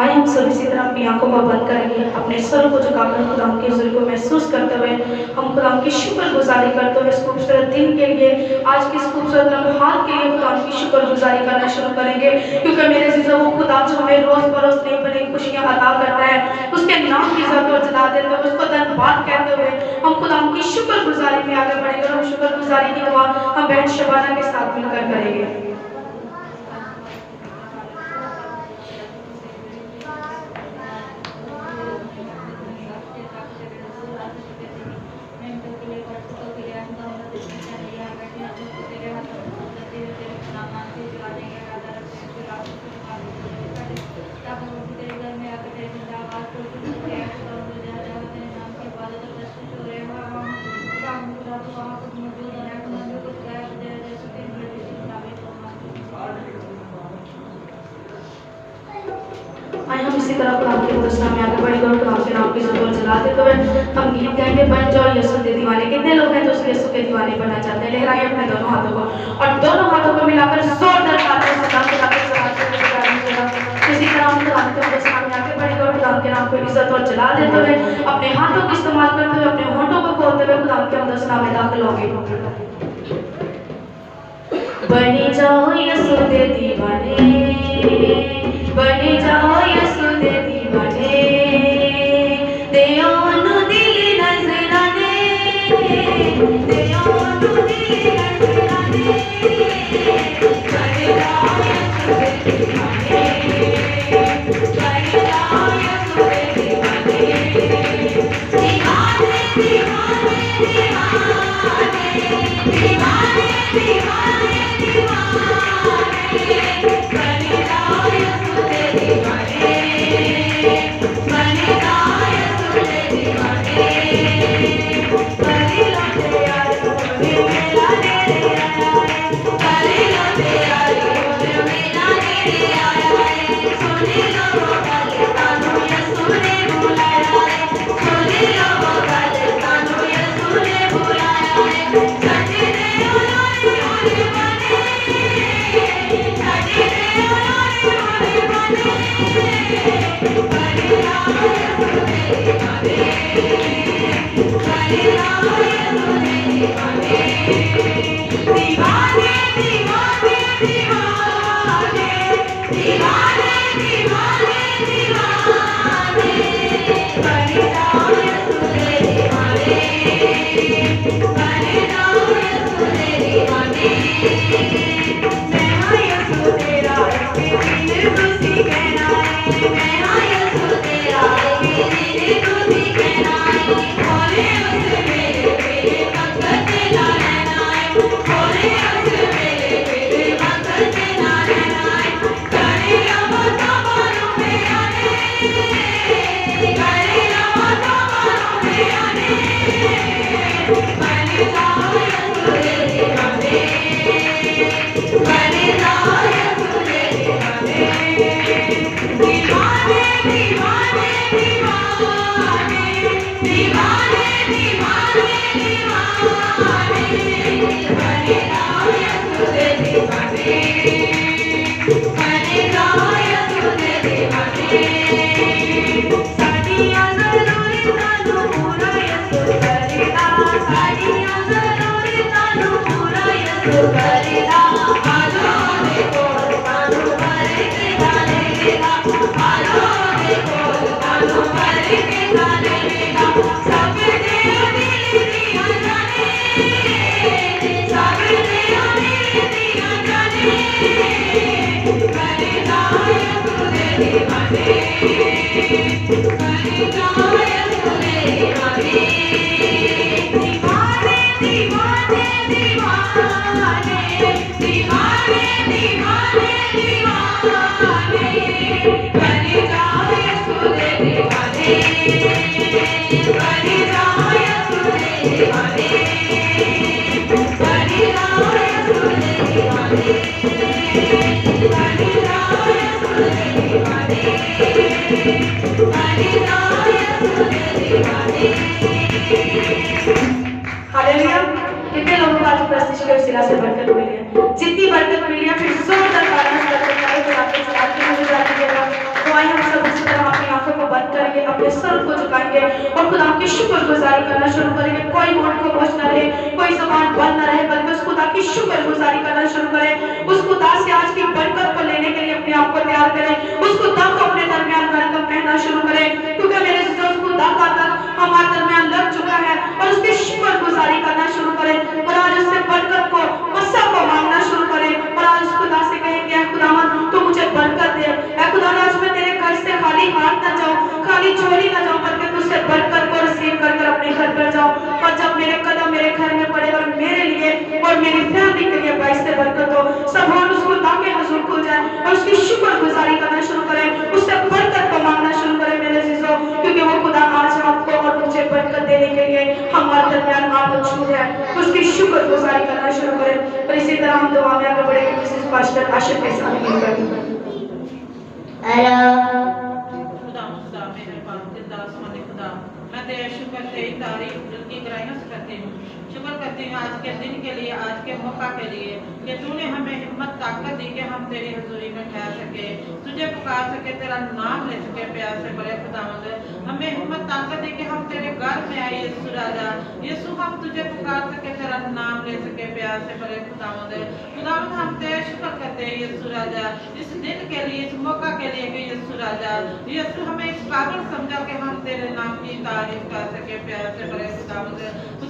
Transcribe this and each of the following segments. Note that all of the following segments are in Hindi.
आइए हम सभी इसी तरह अपनी आंखों को बंद करेंगे, अपने सर को झुकाकर खुदा के हुजूर को महसूस करते हुए हम खुदा की शुक्रगुजारी करते हुए इस खूबसूरत दिन के लिए, आज की इस खूबसूरत लम्हात के लिए खुदा की शुक्रगुजारी करना शुरू करेंगे। क्योंकि मेरे अज़ीज़ों, वो खुदा जो हमें रोज बरोज नई बड़ी खुशियाँ अता करता है, उसके नाम की इज़्ज़त और जला देते हुए उसको धन्यवाद कहते हुए हम खुदा की शुक्रगुजारी में आगे बढ़ेंगे। और हम शुक्रगुजारी की दुआ हम बहन शबाना के साथ मिलकर करेंगे। आइए हम इसी तरह खुदा के पुरस्कार में आगे बढ़ेंगे और खुदा के नाम की ज़रूर जला देते हुए हम गीत गाएंगे, बन जाओ यीशु के दीवाने। कितने लोग हैं जो यीशु के दीवाने बनना चाहते हैं? लहराइए अपने दोनों हाथों को और दोनों हाथों को मिलाकर जोरदार तालियों से खुदा के इसी तरह हम खुदा के पुरस्कार में आगे बढ़ेंगे और खुदा के नाम को इज्जत और जला देते हुए अपने हाथों का इस्तेमाल करते हुए अपने होठों को खोलते हुए खुदा के पुरस्कार में दाखिल होंगे। बन जाओ यीशु के दीवाने, बन जाओ यीशु के दीवाने, देओनु दिल नजराने, देओनु दिल नजराने, बन जाओ यीशु के दीवाने, बन जाओ यीशु के दीवाने, दीवाने दीवाने दीवाने दीवाने दीवाने हालेलुया। कितने लोगों को आज प्रस्तिश के वसीला से बरकत मिली है? जितनी बरकत मिली है फिर जोरदार तालियां बजाकर मुझे जाती है। तो आइए हम सब इसी तरह अपनी आंखों को बंद करेंगे, अपने सर को झुकाएंगे और खुदा की शुक्रगुजारी करना शुरू करेंगे। कोई होंठ को बंद न रहे, कोई ज़बान बंद न रहे, बल्कि उस खुदा की शुक्रगुजारी करना शुरू करें। उस खुदा से आज की बरकत को लेने के लिए अपने आप को तैयार करें। उस खुदा को अपने दरमियान वेलकम कहना शुरू करें, क्योंकि मेरे से उस खुदा का हमारे दरमियान लग चुका है और उसकी शुक्रगुजारी करना शुरू करें और आज उससे बरकत को मसा को मांगना शुरू करें और आज उस खुदा से कहेंगे, खुदावन तू मुझे बरकत दे। खुदा आज मैं तेरे घर से खाली हाथ ना जाऊं, खाली झोली ना जाऊं, बल्कि तुझसे बरकत को रिसीव कर अपने घर पर जाऊं। और जब मेरे कदम मेरे घर में पड़े और मेरे लिए और मेरी फैमिली के लिए बाइस से बरकत हो, सब और उस खुदा के हुजूर खुल जाए और उसकी शुक्रगुजारी करना शुरू करें, उससे बरकत को मांगना शुरू करें मेरे अजीजों, क्योंकि वो खुदा आज आपको और मुझे बरकत देने के लिए हमारे दरमियान मौजूद है। उसकी शुक्रगुजारी करना शुरू करें और इसी तरह हम दुआ में आगे बढ़ेंगे। मिसेस पास्टर आशिफ के साथ मिलकर मैं तेरा शुक्र तेरी तारीफ दिल की गहराइयों से करती हूँ। शुक्र करती हूँ आज के दिन के लिए, आज के मौका के लिए कि तूने हमें हिम्मत ताकत दी कि हम तेरी हजूरी में ठहर सके, तुझे पुकार सके, तेरा नाम ले सके। प्यार से बड़े खुदावंद हमें हिम्मत ताकत दी कि हम तेरे घर में आए यीशु राजा, यीशु हम तुझे पुकार सके, तेरा नाम ले सके। प्यार से बड़े खुदावंद खुदावंद हम तेरे शुक्र करते हैं यीशु राजा, इस दिन के लिए, इस मौका के लिए कि यीशु राजा, यीशु हमें इस काबिल समझा कि हम तेरे नाम की तारीफ कर सके। प्यार से बड़े खुदावंद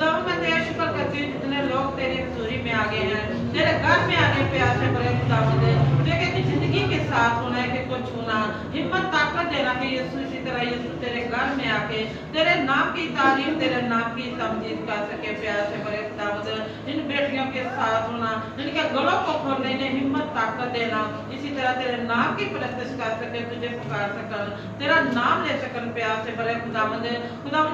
मैं तेरा शुक्र करती हूँ जितने लोग तेरी हजूरी में आ गए हैं, तेरे घर में आ गए। प्यार से बड़े खुदावंद देखे कि जिंदगी के साथ होना है कि कुछ होना, हिम्मत ताकत देना कि यीशु इसी तरह यीशु तेरे घर में आके तेरे नाम की तारीफ, तेरे नाम की तमजीद कर सके। प्यार से बड़े खुदावंद इन बेटियों के साथ होना, इनके गलों को खोलने ने हिम्मत ताकत देना, इसी तरह तेरे नाम की प्रस्तिश कर सके, तुझे पुकार सकन, तेरा नाम ले सकन। प्यार से बड़े खुदावंद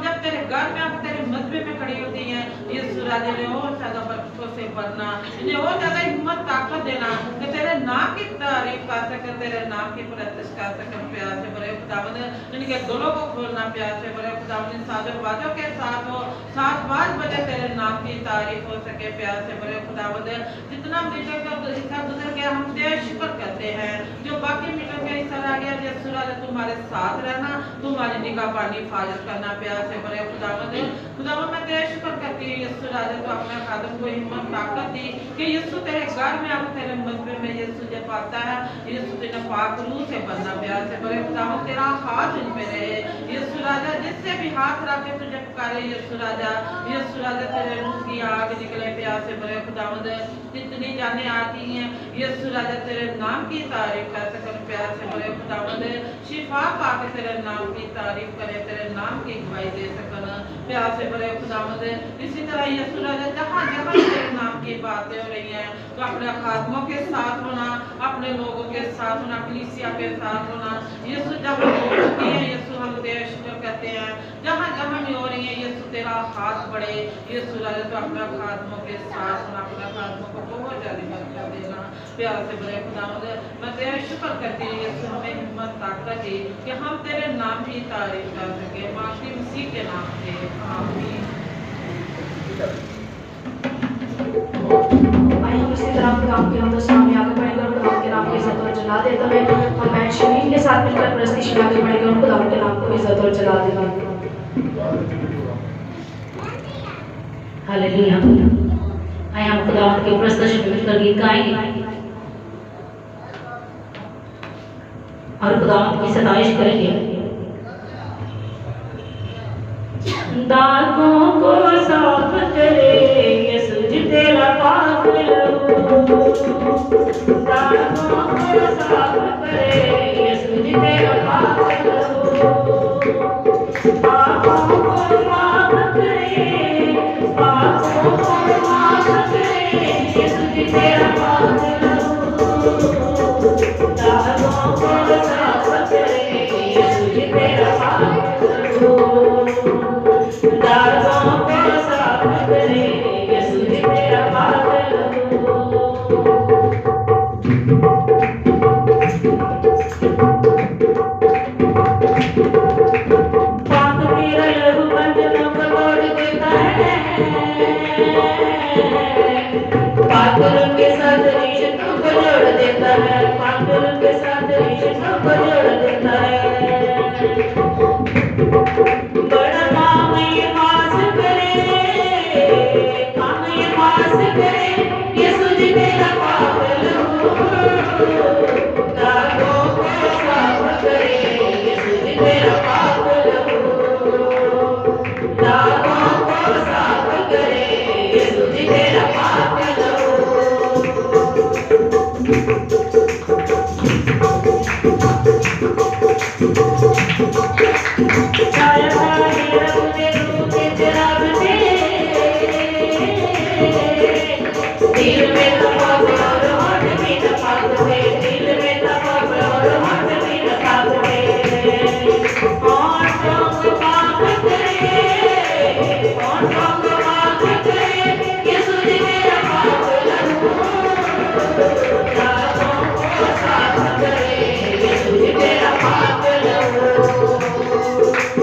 जब तेरे घर में आकर तेरे मजबे में खड़ी होती हैं यीशु राजा ने और ज्यादा बरकतों से भरना, इन्हें और ज्यादा हिम्मत ताकत देना कि तेरे नाम की तारीफ कर सके, तेरे नाम की प्रस्तिश कर सके। प्यार से बड़े खुदावंद इनके दिलों को खोलना। प्यार से बड़े खुदावंद साजो बाजों के साथ हो, 7 बजे तेरे नाम की तारीफ हो सके। प्यार से बड़े खुदावंद जितना मीटर का हिस्सा गुजर गया हम तेरा शुक्र करते हैं, जो बाकी मीटर का हिस्सा रह गया यीशु राजा तुम्हारे साथ रहना, तुम्हारी निगाह पानी हिफाजत करना। प्यार से बड़े खुदावंद मैं तेरा शुक्र करती हूँ यीशु राजा, तो अपने खादम को हिम्मत ताकत दी कि यीशु तेरे घर में आकर तेरे मजबे में यीशु जब आता है, यीशु तेरे पाक रूह से बनना। प्यार से बड़े खुदावंद तेरा हाथ इन पे रहे यीशु राजा, जिससे भी हाथ रख के तुझे पुकारे यीशु राजा, यीशु राजा तेरे रूह की आग निकले। प्यार से बड़े खुदावंद जितनी जाने आती हैं यीशु राजा तेरे नाम की तारीफ कर सकन। प्यार से बड़े खुदावंद शिफा पाके तेरे नाम की तारीफ करे, तेरे नाम की गवाही दे सकन। प्यार से बड़े खुदावंद इसी तरह यीशु राजा जहाँ जहाँ तेरे नाम की बातें हो रही हैं तो अपने खादमों के साथ होना, अपने लोगों के साथ होना, कलीसिया के साथ होना। यीशु जब हम हो चुकी है यीशु हम तेरा शुक्र करते हैं, जहाँ जहाँ भी हो रही है यीशु तेरा हाथ बढ़े यीशु राजा, तो अपने खादमों के साथ होना, अपने खादमों को बहुत ज्यादा बरकत देना। प्यार से बड़े खुदावंद मैं तेरा शुक्र करती हूँ यीशु हमें हिम्मत ताकत दे कि हम तेरे नाम की तारीफ कर सके। मासी मसीह के नाम से आमीन। आइए हम इसी तरह खुदावंद के नाम सामने आगे बढ़ेंगे और खुदावंद के नाम की इज्जत और जला देते हुए हम बैठ शमीन के साथ मिलकर प्रस्तिश में आगे बढ़ेंगे और खुदावंद के नाम को इज्जत और जला देंगे। हालेलुया। आइए हम खुदावंद के प्रस्तिश में मिलकर गीत गाएंगे और खुदावंद की सताइश करेंगे। दागों को साफ करे यीशु जी तेरा पाक लहू, दागों को साफ करे यीशु जी तेरा पाक लहू, पापों को माफ करे, पापों को माफ करे यीशु जी तेरा पाक लहू, दागों को साफ करे यीशु जी तेरा पाक लहू, दागों को साफ करे यीशु जी तेरा पाक लहू। देता है, पागल के साथ रिश्तों को जोड़ देता है। बड़ा काम ये खास करे, काम ये खास करे, ये सूझ तेरा पागल हो। दागों को साफ करे, ये सूझ तेरा पागल हो। दागों को साफ करे, ये सूझ तेरा पागल हो। छाया छाया मुझे रूप जराब दे, दिल में तपक और होठ में तपक दे, दिल में तपक और होठ में तपक दे। होठों को पाक करे, होठों को पाक करे, ये सूझ तेरा पागल हो। दागों को साफ करे, ये सूझ तेरा पागल हो।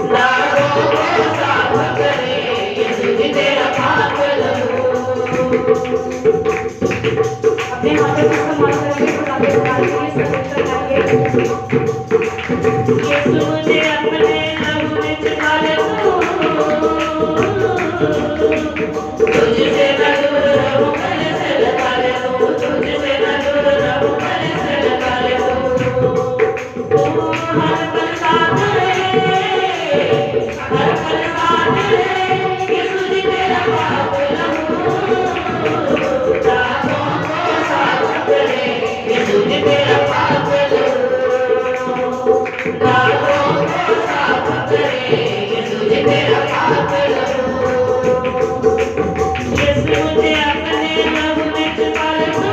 दागों को साफ करे, ये सूझ तेरा पागल हो। अपने हाथों को संभाल कर खुदा के बुलाने के लिए सजग कराइए। यीशु मुझे अपने लहू में छिपा ले तू, तुझसे न दूर रहूं, गले से लगा ले तू, तुझसे न दूर रहूं, गले से लगा ले तू। तू हर पल साथ रहे, हर पल साथ रहे, यीशु जी तेरा पागल हो। दागों को साफ करे, यीशु जी तेरा पागल हो। दागों को साफ करे, यीशु जी तेरा पागल हो। यीशु मुझे अपने लहू में छिपा ले तू,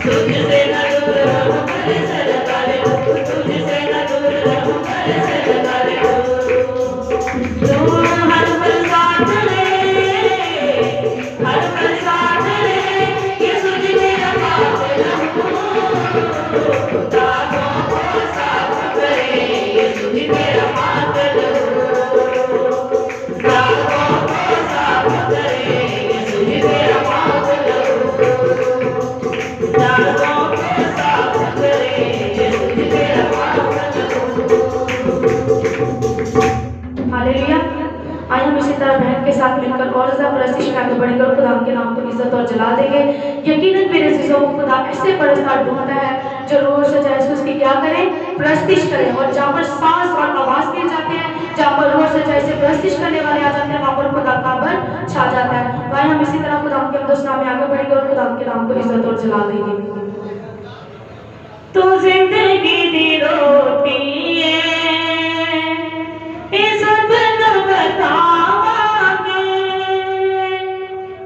तुझसे न दूर रहूं, गले से लगा ले तू, तुझसे न दूर रहूं, गले से लगा ले तू। तू हर पल साथ रहे, हर पल साथ रहे, यीशु जी तेरा पागल हो। दागों को साफ करे, यीशु जी तेरा पागल हो। दागों को साफ करे, यीशु जी तेरा पागल हो। दागों को साफ करे, यीशु जी तेरा पागल हो। हालेलुया। आइए हम इसी तरह बहन के साथ मिलकर और ज़्यादा प्रस्तिश में आगे बढ़ेंगे, खुदा के नाम को इज्जत और जला देंगे। यकीनन मेरे चीज़ों को खुदा ऐसे परस्तार ढूंढता है जो रोज से जैसे उसकी क्या करें, प्रस्तिश करें। और जहाँ पर सांस और आवाज दिए जाते हैं, जहाँ पर रोज से जैसे प्रस्तिश करने वाले आ जाते हैं, वहाँ पर खुदा का पर छा जाता है। भाई हम इसी तरह खुदा के अब्दुल नाम में आगे बढ़ेंगे और खुदा के नाम को इज्जत और जला देंगे। तू जिंदगी दी रोटी है, ये सब न बतावांगे।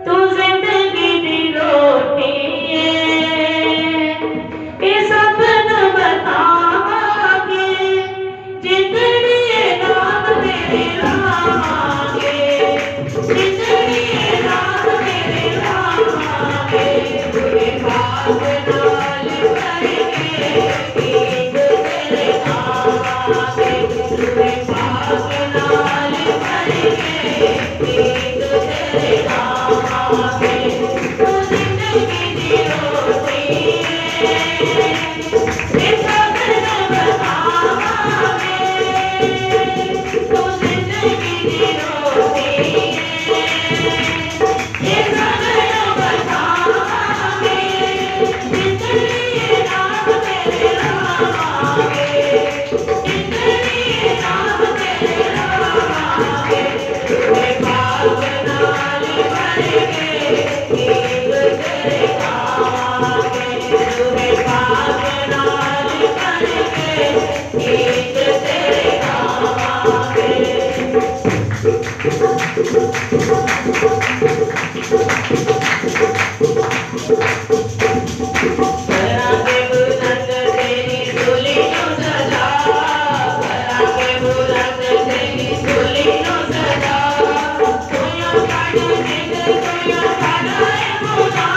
तू जिंदगी दी रोटी है, ये सब न बतावांगे। जिंदड़ी नाम तेरे लागे, जिंदड़ी नाम तेरे लागे। तुझे पास नाल करेंगे, ईद तेरे आगे। तुझे पास नाल करेंगे, ईद तेरे आगे। तू जिंदगी दी रोटी है, ये सब न बतावांगे। तू जिंदगी दी रोटी है, ये सब न बतावांगे। जिंदड़ी नाम तेरे लागे, जिंदड़ी नाम तेरे लागे। तुझे पास नाल करेंगे, ईद तेरे आगे। तुझे पास नाल करेंगे, ईद तेरे आगे। करांगे बुलंद तेरी धूलियों सजा, करांगे बुलंद तेरी धूलियों सजा। तुयों साडी जिंद, तुयों साडा है खुदा,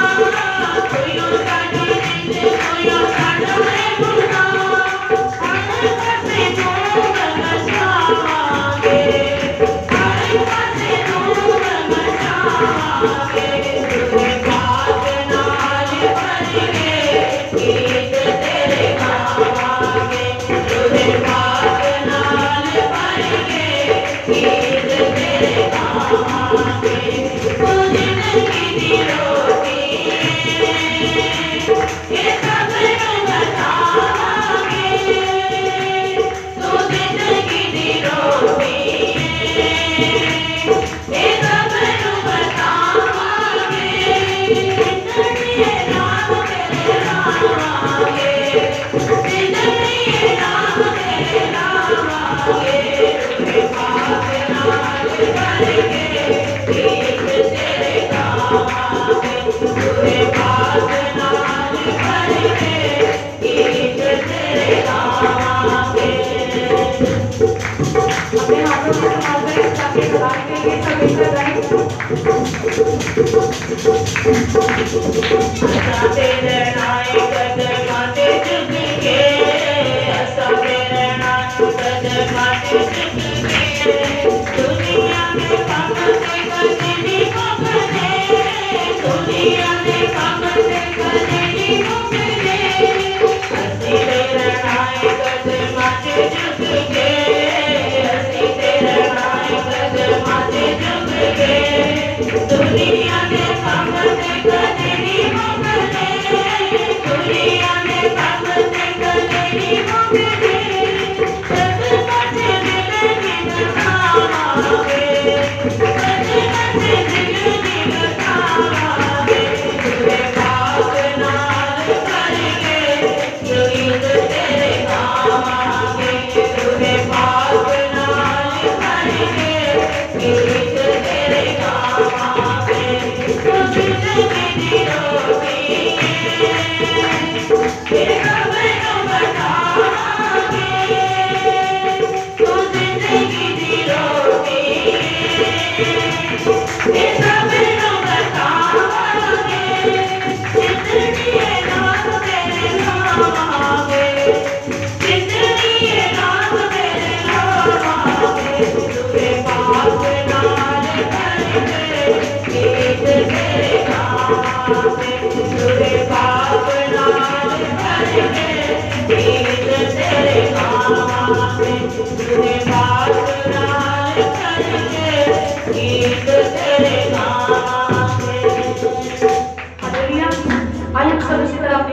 तुयों साडी जिंद, तुयों साडा है खुदा। हर पासे धूम मचावांगे, हर पासे धूम मचावांगे। तुझे पास नाल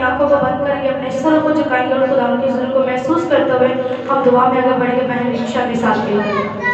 आंखों को बंद करेंगे, अपने सर को झुकाएंगे और खुदा की हुजूर को महसूस करते हुए हम दुआ में आगे बढ़ेंगे। बहन निशा के साथ मिलेंगे।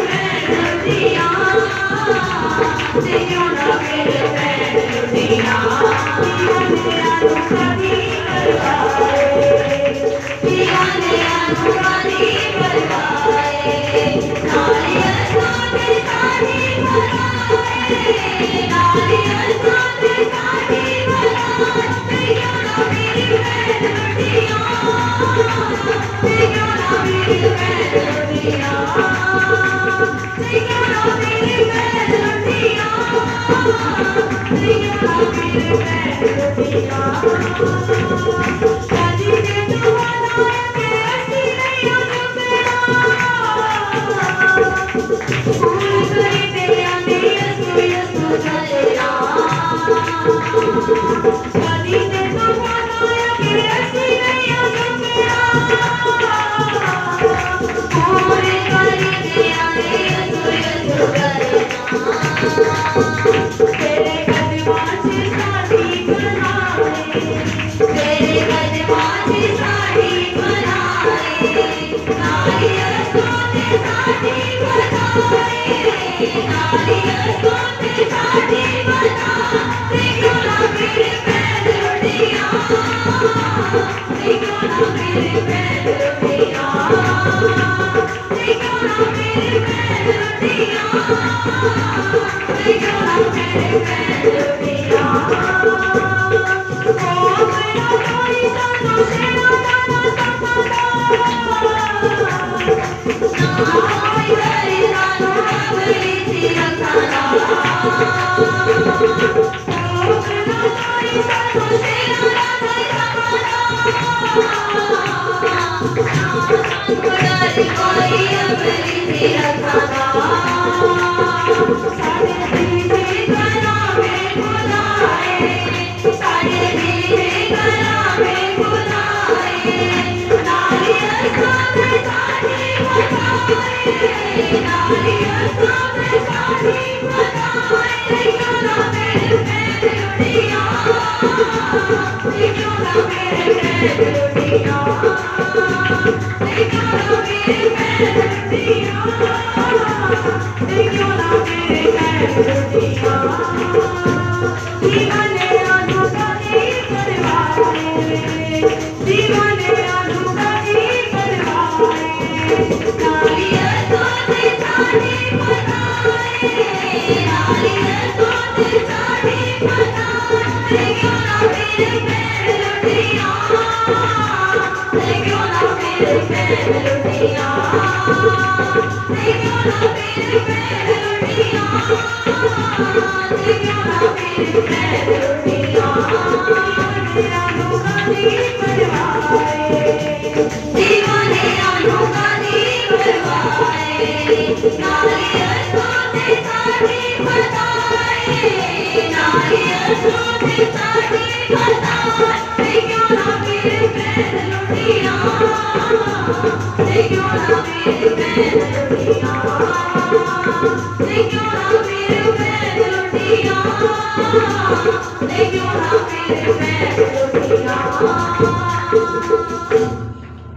Thank you.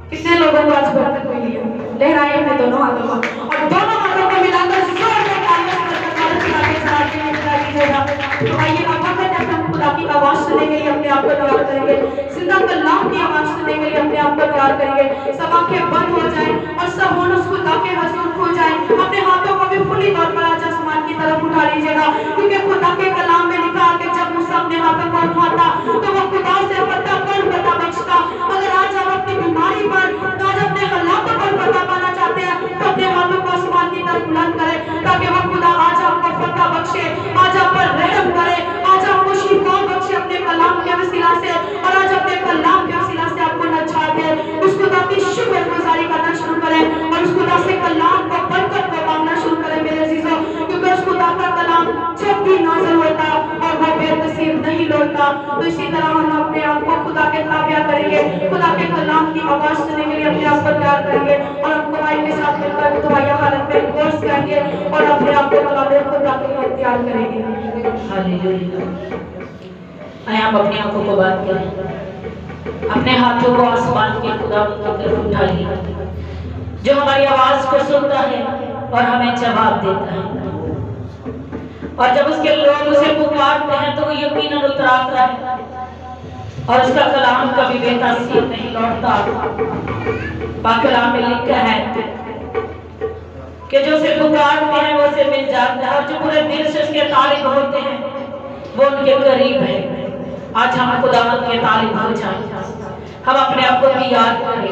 कितने लोगों को आज बरकत मिली है? लहराइए अपने दोनों हाथों को और दोनों हाथों को मिलाकर जोर से तालियां कीजिएगा। तो आइए अब हम खुदा की आवाज सुनने के लिए अपने आप को तैयार करेंगे, जिंदा कलाम की आवाज सुनने के लिए अपने आप को तैयार करेंगे। सब आंखें बंद हो जाएं और सब होश खुदा के हजूर खो जाएं। अपने हाथों को भी खुली तौर पर आज आसमान की तरफ उठा लीजिएगा, क्योंकि खुदा के कलाम में लिखा है कि जब मूसा अपने हाथों को उठाता तो वो खुदा से पता बचता। अगर आज आप अपनी बीमारी पर आज अपने हालातों पर पता पाना चाहते हैं तो अपने हाथों को आसमान की तरफ बुलंद करें, ताकि वो खुदा आज आपको फतह बख्शे, आज आप पर रहम करे, आज आपको शिफा बख्शे अपने कलाम के वसीला से, और आज अपने कलाम के वसीला से आपको नजात दे। उस खुदा की शुक्रगुजारी करना शुरू करें और उस खुदा से कलाम को बरकत को मांगना शुरू करें मेरे अजीजों, क्योंकि उस खुदा का कलाम जब भी नाज़िल होता और वो बेनसीब नहीं लौटता। तो इसी तरह हम अपने आप को खुदा के ताबिया करेंगे, खुदा के कलाम की आवाज सुनने के लिए अपने आप को तैयार करेंगे और हम कमाई के साथ मिलकर दुआया हालत में कोर्स करेंगे और अपने आप को कलाम खुदा के लिए तैयार करेंगे। हालेलुया। आइए आप अपनी आंखों को बंद करें, अपने हाथों को आसमान के खुदा की तरफ उठाइए, जो हमारी आवाज को सुनता है और हमें जवाब देता है। और जब उसके लोग उसे पुकारते हैं तो वो यकीनन उतराता है और उसका कलाम कभी बेतासीर नहीं लौटता। पाक कलाम में लिखा है कि जो उसे पुकारते हैं वो उसे मिल जाता है, और जो पूरे दिल से उसके तारीफ होते हैं वो उनके करीब है। आज हम खुदावंद के तारीफ हो जाएं, हम अपने आप को भी याद करें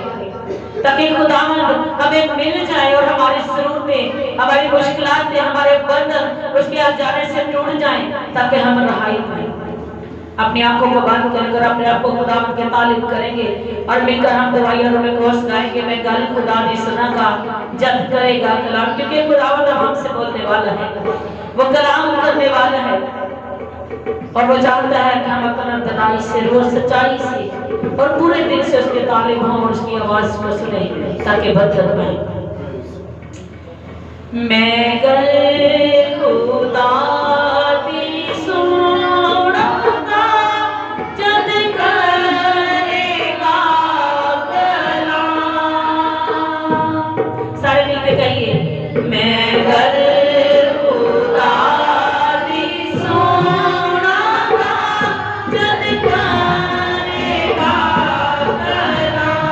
ताकि खुदावंद हमें मिल जाए और हमारी जरूरतें, हमारी मुश्किलातें, हमारे बंधन उसके आ जाने से टूट जाएं, ताकि हम रहाई पाएं। अपनी आंखों को बंद कर अपने आप को खुदावंद के तालिब करेंगे और मिलकर हम दवाइयों में घोष गाएंगे। मैं कल खुदा ने सुना का जब करेगा कलाम, क्योंकि खुदावंद हमसे बोलने वाला है, वो कलाम करने वाला है और वो जानता है कि हम अपना तनाई से, रोज सच्चाई से और पूरे दिल से उसके तालिब हों और उसकी आवाज को सुने ताकि बरकत पाए। मैं गल खुदा दी सुनूंगा जद करेगा कलाम। सारे मिलके कहिए, मैं गल खुदा दी सुनूंगा जद करेगा कलाम।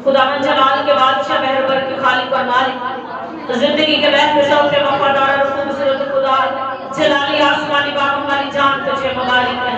खुदावंद जलाल के बादशाह मेहरबान के खालिक और मालिक जिंदगी के बहते सबसे वफादार और खूबसूरत खुदा जलाली आसमानी बाप हमारी जान तुझे मुबारक है।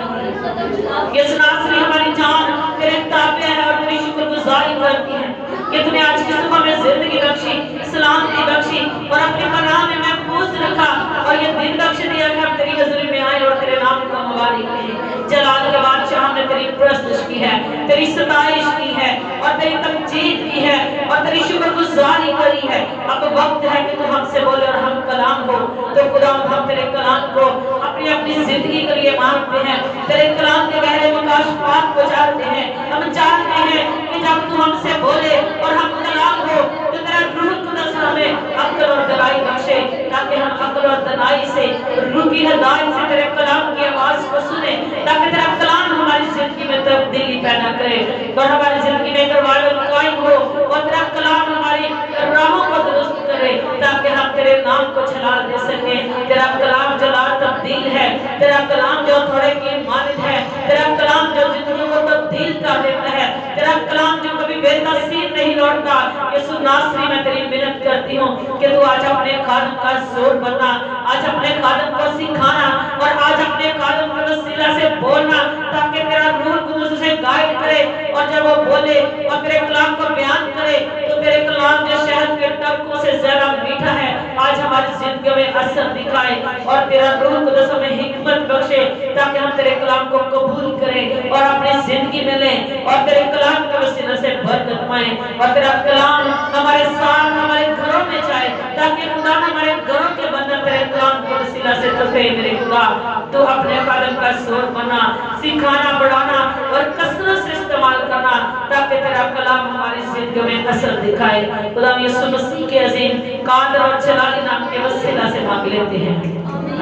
ये सनासरी हमारी जान तेरे ताबे है और तेरी शुक्रगुजारी करती है कि तूने आज की सुबह में जिंदगी बख्शी, सलामती बख्शी और अपने पनाह में महफूज रखा और ये दिन बख्श दिया कि हम तेरी हज़ूरी में आए और तेरे नाम का मुबारक है। जलाल के बादशाह हमने तेरी प्रस्तुत की है, तेरी सताइश की है और तेरी तमजीद की है और तेरी शुक्रगुजारी करी है। अब वक्त है कि तू हमसे बोले और हम कलाम हो। तो खुदा हम तेरे कलाम को अपनी अपनी जिंदगी के लिए मांगते हैं। तेरे कलाम के गहरे मकाशफात को जानते हैं। हम जानते हैं कि जब तू हमसे बोले और हम कलाम हो तो तेरा रूह कुदस हमें अक्ल और दलाई बख्शे, ताकि हम अक्ल और दलाई से रूह की हिदायत से तेरे कलाम की आवाज को सुने, ताकि तेरा कलाम हमारी जिंदगी में तब्दीली पैदा करे और हमारी जिंदगी में दरवाजा कायम हो और तेरा कलाम हमारी राहों को दुरुस्त करे, ताकि हम तेरे नाम को जलाल दे सके। तेरा कलाम जलाल तब्दील है, तेरा कलाम जो थोड़े की मानित है, तेरा कलाम जो जिंदगी को तब्दील कर देता है, तेरा कलाम जो कभी बेतसीर नहीं लौटता। यीशु नासरी मैं तेरी मिन्नत करती हूँ कि तू आज अपने खादम का जोर बनना, आज अपने खादम को सिखाना और आज अपने खादम के वसीला से बोलना, ताकि तेरा रूह कुदस उसे गाइड करे और जब वो बोले और तेरे कलाम को बयान करे तो तेरे कलाम जो शहद के टपकों से ज्यादा मीठा है, आज हमारी जिंदगी में असर दिखाए और तेरा रूह कुदस हमें हिकमत बख्शे, ताकि हम तेरे कलाम को कबूल करें और अपनी जिंदगी में लें और तेरे कलाम के वसीले से बरकत पाएं और तेरा कलाम हमारे साथ हमारे घरों में जाए, ताकि खुदा हमारे घरों के बंदर तेरे कलाम के वसीला से तफे मेरे खुदा तो अपने कदम का जोर बना, सिखाना बढ़ाना और कसरत से इस्तेमाल करना, ताकि तेरा कलाम हमारी जिंदगी में असर दिखाए। खुदा यीशु मसीह के अजीम कादर और जलाली नाम के वसीला से मांग लेते हैं,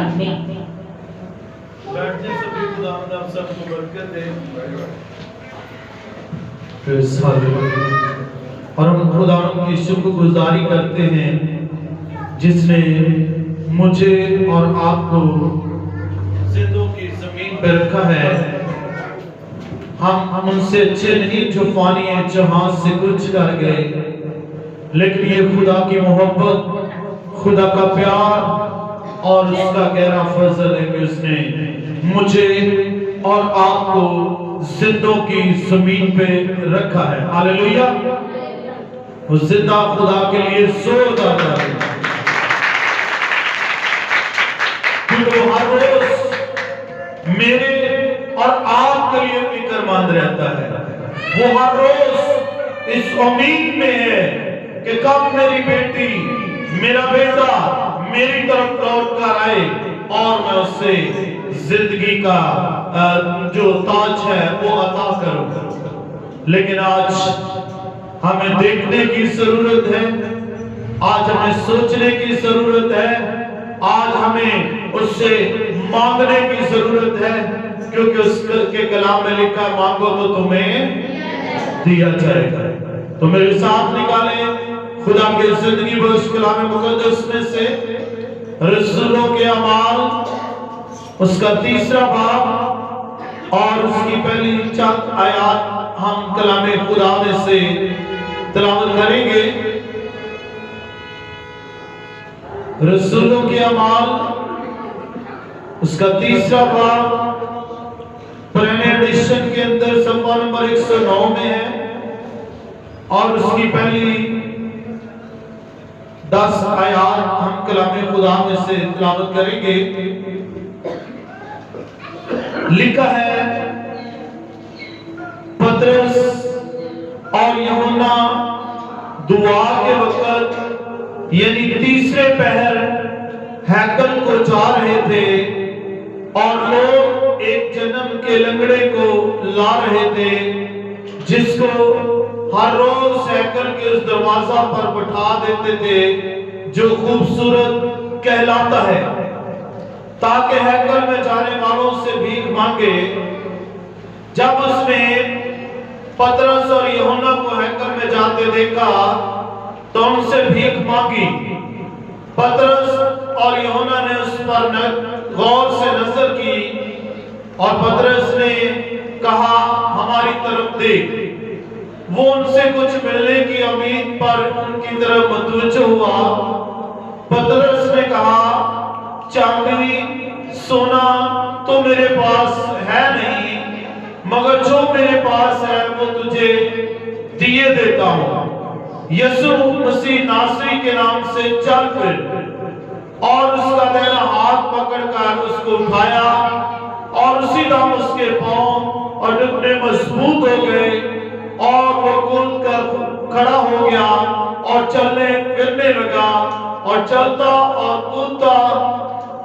आमीन। आप सबको बरकत दे। और हम खुदा की शुक्रगुजारी करते हैं जिसने मुझे और आपको जिंदों की जमीन पर रखा है। हम उनसे अच्छे नहीं जो फानी है, जहां से कुछ कर गए, लेकिन ये खुदा की मोहब्बत, खुदा का प्यार और उसका गहरा फजल है कि उसने मुझे और आपको जिंदों की जमीन पे रखा है। हालेलुया। उस जिंदा खुदा के लिए जोरदार ताली। क्योंकि वो हर रोज मेरे और आपके लिए फिक्रमंद रहता है। वो हर रोज इस उम्मीद में है कि कब मेरी बेटी, मेरा बेटा मेरी तरफ लौट कर आए और मैं उससे जिंदगी का जो ताज है वो अता करूं। लेकिन आज हमें देखने की जरूरत है, आज हमें सोचने की जरूरत है, आज हमें उससे मांगने की जरूरत है, क्योंकि उसके कलाम में लिखा है मांगो तो तुम्हें दिया जाएगा। तो मेरे साथ निकालें खुदा के जिंदगी बख्श कलाम मुकद्दस में से रसूलों के अमाल उसका 3रा बाब और उसकी पहली चंद आयत हम कलाम खुदा में से तिलावत करेंगे। रसूलों के अमाल उसका 3रा बाब पुराने एडिशन के अंदर सफ़ा नंबर 109 में है और उसकी पहली 10 आयत हम कलाम खुदा में से तिलावत करेंगे। लिखा है, पतरस और यूहन्ना दुआ के वक्त यानी तीसरे पहर हैकल को जा रहे थे और लोग एक जन्म के लंगड़े को ला रहे थे, जिसको हर रोज हैकल के उस दरवाजा पर बैठा देते थे जो खूबसूरत कहलाता है, ताकि हैकल में जाने वालों से भीख मांगे। जब उसने पतरस और यूहन्ना को हैकल में जाते देखा तो उनसे भीख मांगी। पतरस और यूहन्ना ने उस पर गौर से नजर की और पतरस ने कहा, हमारी तरफ देख। वो उनसे कुछ मिलने की उम्मीद पर उनकी तरफ मतवज्जो हुआ। पतरस ने कहा, चांदी सोना तो मेरे पास है नहीं, मगर जो मेरे पास है वो तुझे दिए देता हूं। यीशु मसीह नासरी के नाम से चल फिर। और उसका दाहिना हाथ पकड़कर उसको उठाया और उसी दम उसके पांव और घुटने मजबूत हो गए और वो कूद कर खड़ा हो गया और चलने फिरने लगा और चलता और कूदता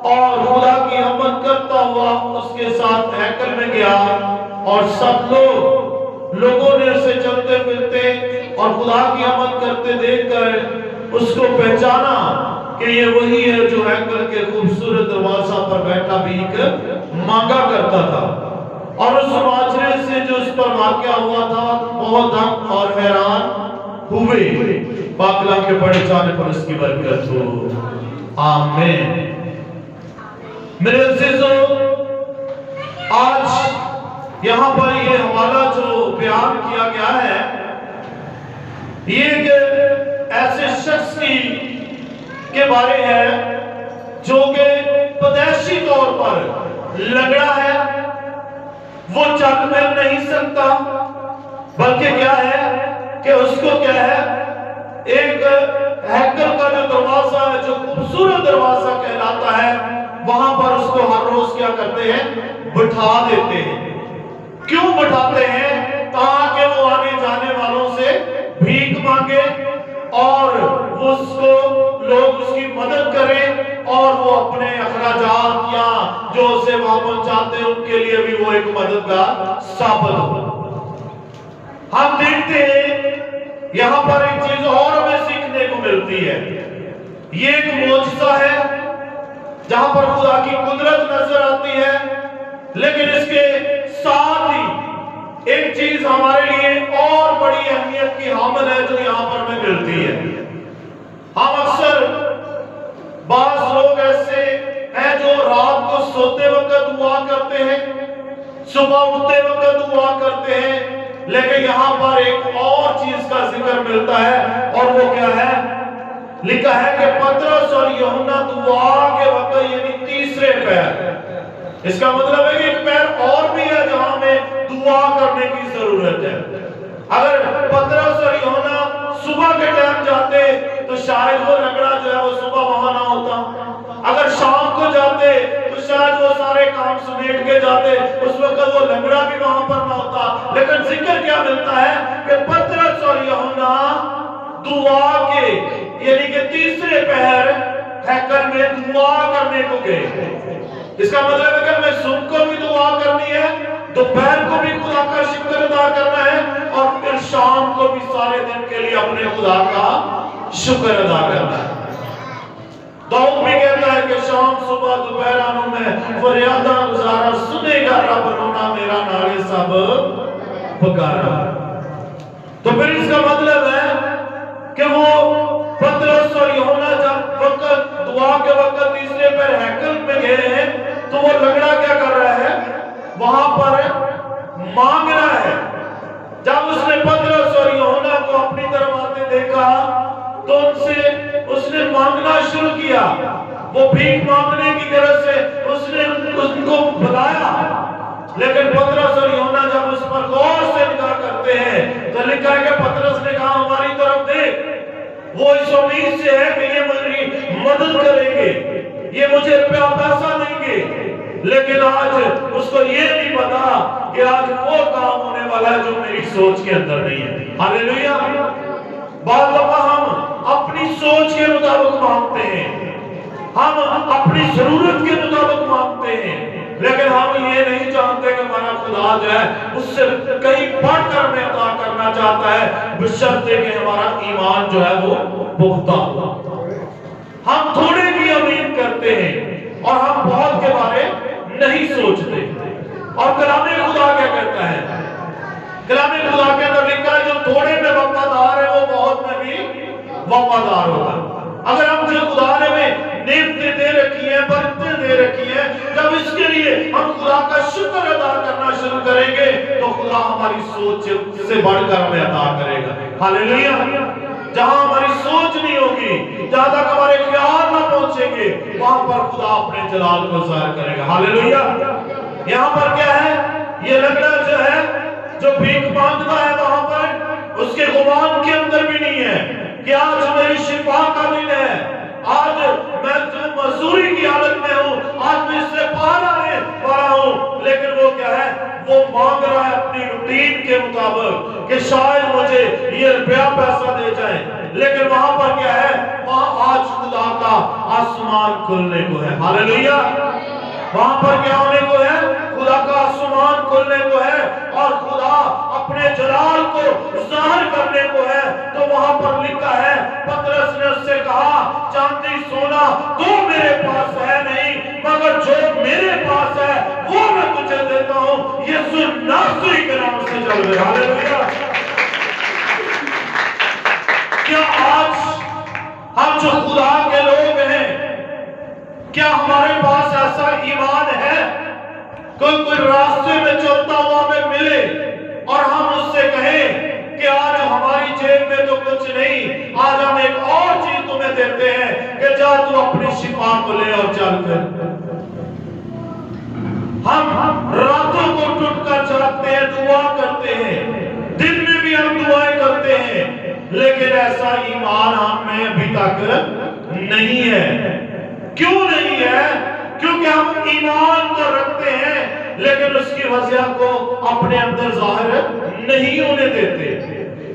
और खुदा की हमद करता हुआ उसके साथ हैकल में गया। और सब लोगों ने उसे चलते फिरते और खुदा की हमद करते देखकर उसको पहचाना कि ये वही है जो हैकल के खूबसूरत दरवाजा पर बैठा भीख मांगा करता था। और उस माजरे से जो उस पर वाक़या हुआ था बहुत दंग और हैरान हुए। पाकला के बढ़ जाने पर उसकी बरकत हो। आमीन। मेरे अज़ीज़ों, आज यहाँ पर ये हवाला जो बयान किया गया है, ये एक ऐसे शख्स के बारे है जो कि पैदाइशी तौर पर लंगड़ा है, वो चल फिर नहीं सकता, बल्कि क्या है कि उसको क्या है, एक हैकल का जो दरवाजा है, जो खूबसूरत दरवाजा कहलाता है, वहां पर उसको हर रोज क्या करते हैं, बिठा देते हैं। क्यों बिठाते हैं? ताकि वो आने जाने वालों से भीख मांगे और उसको लोग उसकी मदद करें और वो अपने अखराजात या जो उसे वहां पहुंचाते हैं उनके लिए भी वो एक मददगार साबित हो। हम देखते हैं यहां पर एक चीज और हमें सीखने को मिलती है। ये एक मौजज़ा है जहां पर खुदा की कुदरत नजर आती है, लेकिन इसके साथ ही एक चीज हमारे लिए और बड़ी अहमियत की हामिल है जो यहां पर हमें मिलती है। हम अक्सर बाज लोग ऐसे हैं जो रात को सोते वक्त दुआ करते हैं, सुबह उठते वक्त दुआ करते हैं, लेकिन यहां पर एक और चीज का जिक्र मिलता है और वो क्या है? लिखा है कि पतरस और यूहन्ना दुआ के वक्त, यानी तीसरे पैर। इसका मतलब है कि एक पैर और भी है जहां में दुआ करने की जरूरत है। अगर पतरस और यूहन्ना सुबह के टाइम जाते तो शायद वो लंगड़ा जो है वो सुबह वहां ना होता। अगर शाम को जाते तो शायद वो सारे काम समेट के जाते, उस वक्त वो लंगड़ा भी वहां पर ना होता। लेकिन जिक्र क्या मिलता है कि पतरस और यूहन्ना दुआ के, यानी कि तीसरे पहर हैकल में दुआ करने को गए। इसका मतलब है कि मैं सुबह को भी दुआ करनी है, दोपहर को भी खुदा का शुक्र अदा करना है और फिर शाम को भी सारे दिन के लिए अपने खुदा का शुक्र अदा करना है। दाऊद भी कहता है कि शाम सुबह दोपहर आनू में फरियादा गुजारा, सुनेगा रब रोना मेरा, नाले सब पुकारा। तो फिर इसका मतलब है कि वो पतरस और यूहन्ना जब वक्त दुआ के वक्त तीसरे पैर हैकल में गए हैं तो वो लंगड़ा क्या कर रहा है? वहां पर मांग रहा है। जब उसने पतरस और यूहन्ना को अपनी तरफ आते देखा तो उसने मांगना शुरू किया। वो भीख मांगने की गरज से उसने उनको बुलाया, लेकिन पतरस और यूहन्ना जब उस पर गौर से निगाह करते हैं तो लिखा है कि पतरस ने कहा हमारी तरफ देख। वो इस उम्मीद से है कि ये मेरी मदद करेंगे, ये मुझे रुपया पैसा देंगे, लेकिन आज उसको ये नहीं पता कि आज वो काम होने वाला है जो मेरी सोच के अंदर नहीं है। हालेलुया। बात दफा हम अपनी सोच के मुताबिक मांगते हैं, हम अपनी जरूरत के मुताबिक मांगते हैं, लेकिन हम ये नहीं जानते कि हमारा खुदा जो है उससे कहीं बढ़कर हमें अता करना चाहता है, बशर्ते कि हमारा ईमान जो है वो पुख्ता हो। हम थोड़े की उम्मीद करते हैं और हम बहुत के बारे नहीं सोचते। और कलामे खुदा क्या कहता है? कलामे खुदा के अंदर लिखा है जो थोड़े में वफादार है वो बहुत में भी वफादार होगा। अगर हम जो खुदा ने में नेमतें दे रखी है, बरकतें दे रखी है, जब इसके लिए हम खुदा का शुक्र अदा करना शुरू करेंगे तो खुदा हमारी सोच से बढ़कर हमें अता करेगा। हालेलुया। जहां हमारी सोच नहीं होगी, जहां तक हमारे ख्याल ना पहुंचेंगे, वहां पर खुदा अपने जलाल को जाहिर करेगा। हालेलुया। यहाँ पर क्या है? ये लंगड़ा जो है जो भीख मांगता है वहां पर उसके गुमान के अंदर भी नहीं है कि आज मेरी शिफा का दिन है, आज मैं जो मजदूरी की हालत में हूं, आज मैं इससे पार आने वाला हूं, लेकिन वो क्या है? वो मांग रहा है अपनी रूटीन के मुताबिक कि शायद मुझे ये रुपया पैसा दे जाए, लेकिन वहां पर क्या है, वहां आज खुदा का आसमान खुलने को है। हालेलुया। वहां पर क्या होने को है, खुदा का आसमान खुलने को है और खुदा अपने जलाल को जाहिर करने को है। तो वहां पर लिखा है, पतरस ने उससे कहा, चांदी सोना तो मेरे पास है नहीं, मगर जो मेरे पास है वो मैं तुझे देता हूं। यीशु नासरी के नाम से चल रहे। हालेलुया। क्या आज हम जो खुदा के लोग हैं, क्या हमारे पास ऐसा ईमान है, कोई रास्ते में चलता हुआ हमें मिले और हम उससे कहें कि आज हमारी जेब में तो कुछ नहीं, आज हम एक और चीज तुम्हें देते हैं कि जा तू अपनी शिफा को ले और चल कर। हम रातों को टूटकर जागते हैं, दुआ करते हैं, दिन में भी हम दुआएं करते हैं, लेकिन ऐसा ईमान हम में अभी तक नहीं है। क्यों नहीं है? क्योंकि हम ईमान तो रखते हैं, लेकिन उसकी वजह को अपने अंदर जाहिर नहीं होने देते।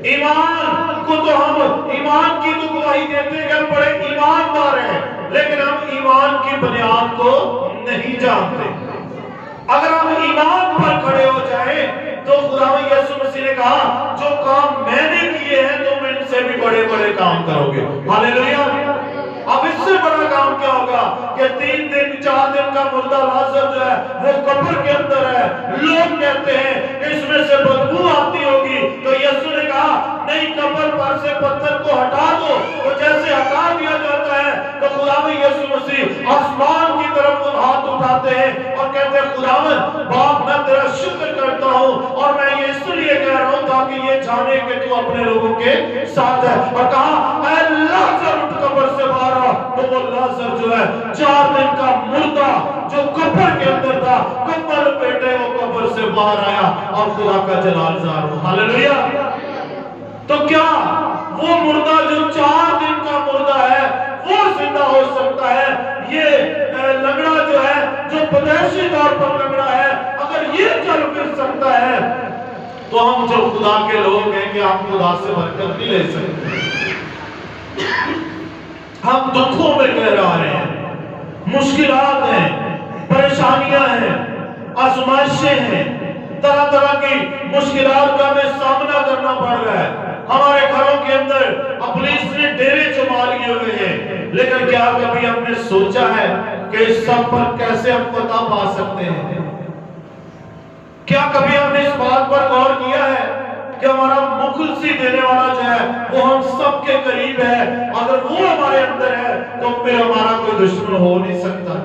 ईमान को तो हम ईमान की तो गवाही देते हैं कि हम बड़े ईमानदार हैं, लेकिन हम ईमान की बुनियाद को नहीं जानते। अगर हम ईमान पर खड़े हो जाए तो खुदा यीशु मसीह ने कहा, जो काम मैंने किए हैं तुम इनसे भी बड़े बड़े काम करोगे। हालेलुया। अब इससे बड़ा काम क्या होगा कि 3 दिन 4 दिन का मुर्दा लाजर जो है वो कब्र के अंदर है, लोग कहते हैं कि इसमें से बदबू आती होगी। तो यीशु ने कहा, नहीं, कब्र पर से पत्थर को हटा दो। तो जैसे हटा दिया जाता है तो खुदावन यीशु मसीह आसमान की तरफ हाथ उठाते हैं और कहते हैं, खुदावन बाप मैं तेरा शुक्र करता हूं और मैं ये इसलिए कह रहा हूं ताकि ये जाने कि तू अपने लोगों के साथ है। और कहा, ऐ लाजर उठ कब्र से बाहर आ। तो वो लाजर जो है 4 दिन का मुर्दा जो कब्र के अंदर था, कब्र लपेटे वो कब्र से बाहर आया और खुदा का जलाल ज़ाहिर हुआ। हालेलुया। तो क्या वो मुर्दा जो 4 दिन का मुर्दा है वो जिंदा हो सकता है? ये लंगड़ा जो है, जो पदेशी तौर पर लंगड़ा है, अगर ये चल फिर सकता है, तो हम जो खुदा के लोग हैं कि हम खुदा से बरकत नहीं ले सकते। हम दुखों में कह रहे हैं, मुश्किलात हैं, परेशानियां हैं, आजमाइशें हैं, तरह तरह की मुश्किलात का हमें सामना करना पड़ रहा है। हमारे घरों के अंदर पुलिस ने डेरे जमा लिए हुए हैं, लेकिन क्या कभी हमने सोचा है कि इस सब पर कैसे हम फतह पा सकते हैं? क्या कभी हमने इस बात पर गौर किया है कि हमारा मुखलसी देने वाला जो है वो हम सबके करीब है? अगर वो हमारे अंदर है तो फिर हमारा कोई दुश्मन हो नहीं सकता,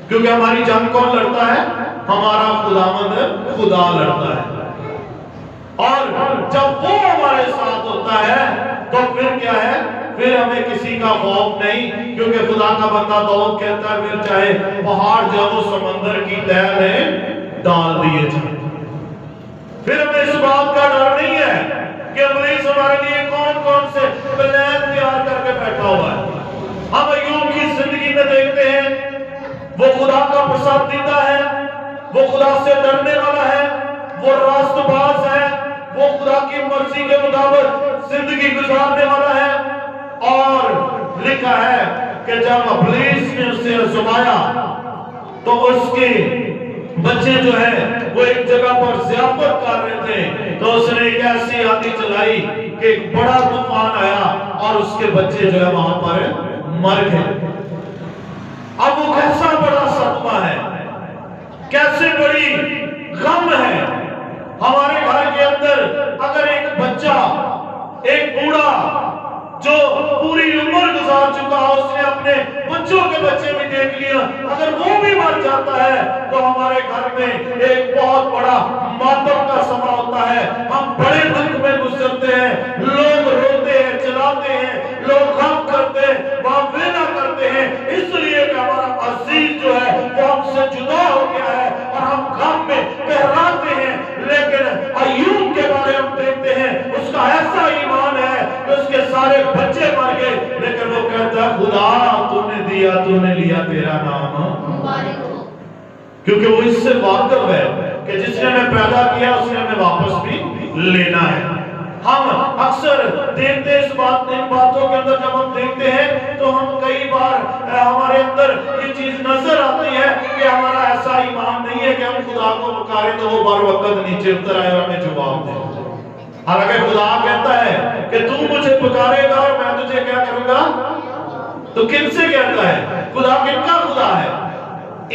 क्योंकि हमारी जंग कौन लड़ता है? हमारा खुदावंद खुदा लड़ता है। और जब वो हमारे साथ होता है तो फिर क्या है? फिर हमें किसी का खौफ नहीं, क्योंकि खुदा का बंदा दाऊद कहता है, फिर चाहे पहाड़ जो वो समंदर की तह में डाल दिए जाए, फिर हमें इस बात का डर नहीं है कि पुलिस हमारे लिए कौन कौन से प्लान तैयार करके बैठा हुआ है। हम अय्यूब की जिंदगी में देखते हैं, वो खुदा का पसंदीदा है, वो खुदा से डरने वाला है, वो रास्तबाज है, वो खुदा की मर्जी के मुताबिक जिंदगी गुजारने वाला है। और लिखा है कि जब पुलिस ने उसे आजमाया तो उसके बच्चे जो है वो एक जगह पर ज़ियाफत कर रहे थे, तो उसने एक ऐसी आंधी चलाई कि एक बड़ा तूफान आया और उसके बच्चे जो है वहां पर मर गए। अब वो कैसा बड़ा सदमा है, कैसे बड़ी गम है। हमारे घर के अंदर अगर एक बच्चा, एक बूढ़ा जो पूरी उम्र गुजार चुका है, उसने अपने बच्चों के बच्चे भी देख लिया, अगर वो भी मर जाता है तो हमारे घर में एक बहुत बड़ा मातम का समा होता है। हम बड़े दुख में गुजरते हैं, लोग रोते हैं, चिल्लाते हैं, लोग गम करते हैं, वावेला करते हैं, इसलिए कि हमारा अजीज जो है वो हमसे जुदा हो गया है और हम गम में कहराते हैं। लेकिन अय्यूब के बारे में हम देखते हैं, उसका ऐसा ईमान है कि उसके सारे बच्चे मर गए, लेकिन वो कहता है, खुदा तूने दिया, तूने लिया, तेरा नाम मुबारक हो, क्योंकि वो इससे वाकिफ है कि जिसने हमें पैदा किया उसने हमें वापस भी लेना है। हम अक्सर देखते हैं इन बातों के अंदर, जब हम देखते हैं तो हम कई बार हमारे अंदर ये चीज नजर आती है कि हमारा ऐसा ईमान नहीं है कि हम खुदा को पुकारें तो वो बार वक्त नीचे उतर आए और हमें जवाब दे। हालांकि खुदा कहता है कि तू मुझे पुकारेगा और मैं तुझे क्या करूंगा। तो किनसे कहता है? खुदा किनका खुदा है?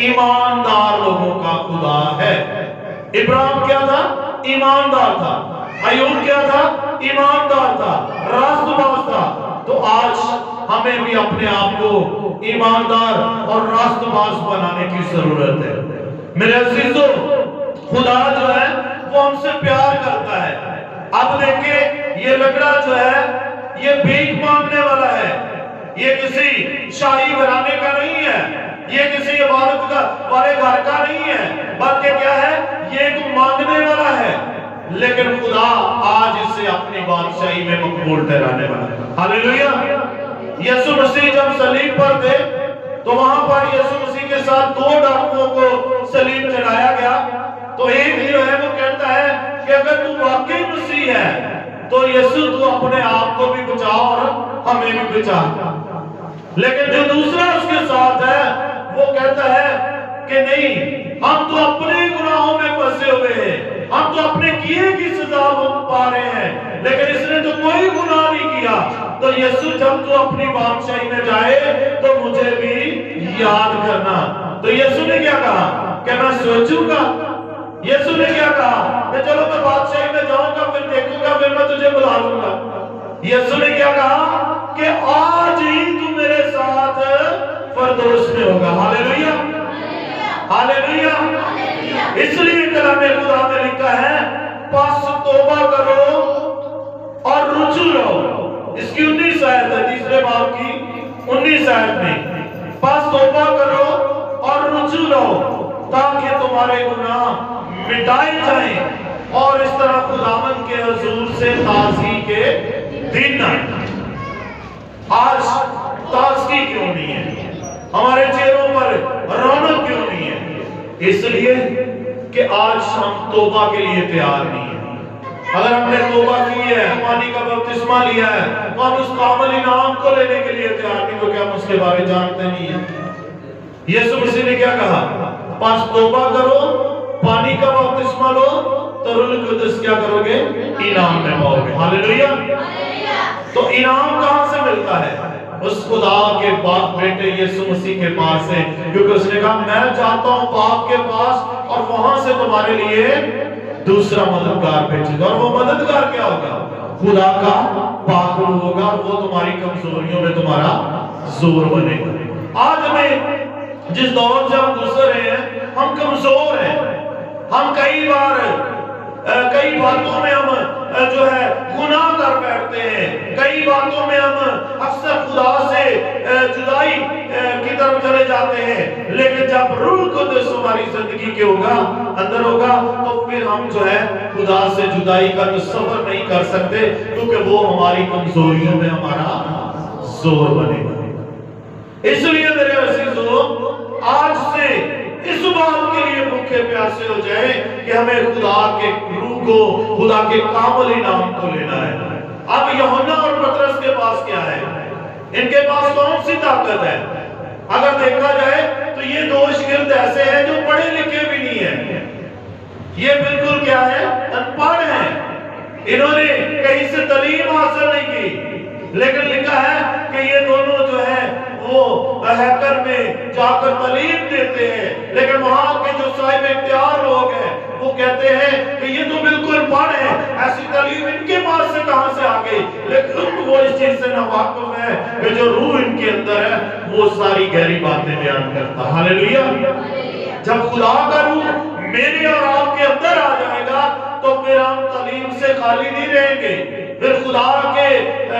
ईमानदार लोगों का खुदा है। इब्राहिम क्या था? ईमानदार था। अय्यूब क्या था? ईमानदार था, रास्तबाज था। तो आज हमें भी अपने आप को ईमानदार और रास्तबाज बनाने की जरूरत है। मेरे अजीजों, खुदा जो है वो हमसे प्यार करता है। अब देखिए, ये लकड़ा जो है ये भीख मांगने वाला है, ये किसी शाही घराने का नहीं है, ये किसी इबादत का वाले घर का नहीं है, बल्कि क्या है, ये एक मांगने वाला है। लेकिन खुदा आज इसे अपनी बादशाही में मकबूल ठहराने वाला है। हालेलुया। यीशु मसीह जब सलीब पर थे तो वहां पर यीशु मसीह के साथ दो डाकुओं को सलीब चढ़ाया गया। तो एक जो है वो कहता है कि अगर तू वाकई मसीह है तो यीशु तू अपने आप को भी बचा और हमें भी बचा। लेकिन जो दूसरा उसके साथ है वो कहता है कि नहीं, हम तो अपने गुनाहों में फंसे हुए हैं, हम तो अपने किए की सजा पा रहे हैं, लेकिन इसने तो कोई गुनाह नहीं किया। तो यीशु जब तू अपनी बादशाही में जाए तो मुझे भी याद करना। तो यीशु ने क्या कहा कि मैं सोचूंगा। यीशु ने क्या कहा कि चलो मैं बादशाही में जाऊंगा, फिर देखूंगा, फिर मैं तुझे बुला लूंगा। यीशु ने क्या कहा कि आज ही तू मेरे साथ फरदौस में होगा। Hallelujah, hallelujah. इसलिए कलामे खुदा में लिखा है, बस तौबा करो और रुजू रहो। इसकी 19 आयत है, तीसरे बाब की 19 आयत में, बस तौबा करो और रुजू रहो ताकि तुम्हारे गुनाह मिटाए जाएं और इस तरह खुदावंद के हुजूर से ताज़गी के दिन आए। आज ताज़गी क्यों नहीं है? हमारे चेहरों पर रौनक क्यों नहीं है? इसलिए कि आज हम तौबा के लिए तैयार नहीं है। अगर हमने तौबा की है, पानी का बपतिस्मा लिया है, तो हम उस कामिल इनाम को लेने के लिए तैयार नहीं, क्योंकि हम उसके बारे में जानते नहीं है। यीशु मसीह ने क्या कहा? बस तौबा करो, पानी का बपतिस्मा लो, तो रूह कुदस क्या करोगे? इनाम में पाओगे। हालेलुया। तो इनाम कहां से मिलता है? उस खुदा के बाप बेटे यीशु मसीह के पास से, क्योंकि उसने कहा मैं जाता हूं बाप के पास और वहां से तुम्हारे लिए दूसरा मददगार भेजेगा। और वो मददगार क्या होगा? खुदा का पाक रूह होगा, वो तुम्हारी कमजोरियों में तुम्हारा जोर बनेगा। आज हमें जिस दौर से हम गुजर रहे हैं, हम कमजोर हैं। हम कई बार कई बातों में हम जो है गुनाह कर बैठते हैं, कई बातों में हम अक्सर खुदा से जुदाई की तरफ चले जाते हैं। लेकिन जब रूह कुदस हमारी जिंदगी के होगा, अंदर होगा, तो फिर हम जो है खुदा से जुदाई का तसव्वुर नहीं कर सकते, क्योंकि वो हमारी कमजोरियों में हमारा जोर बनेगा। इसलिए मेरे अजीजों, आज से इस बात के लिए भूखे प्यासे हो जाए कि हमें खुदा के रूह को, खुदा के कामिल इनाम को लेना है। अब यूहन्ना और पतरस के पास क्या है? इनके पास कौन सी ताकत है? अगर देखा जाए तो ये दो शागिर्द ऐसे हैं जो पढ़े लिखे भी नहीं है। ये बिल्कुल क्या है? अनपढ़ हैं। इन्होंने कहीं से तालीम हासिल नहीं की, लेकिन लिखा है कि ये दोनों जो है वो हैकर में जाकर तालीम देते हैं। लेकिन वहां के जो साहिब इख्तियार लोग हैं वो कहते हैं कि ये तो बिल्कुल पढ़ है, ऐसी तालीम इनके पास से कहां से आ गई? लेकिन वो इस चीज से नावाकिफ है कि जो रूह इनके अंदर है वो सारी गहरी बातें बयान करता। हालेलुया। जब खुदा का रूह मेरे और आपके अंदर आ जाएगा तो फिर हम तालीम से खाली नहीं रहेंगे। फिर खुदा के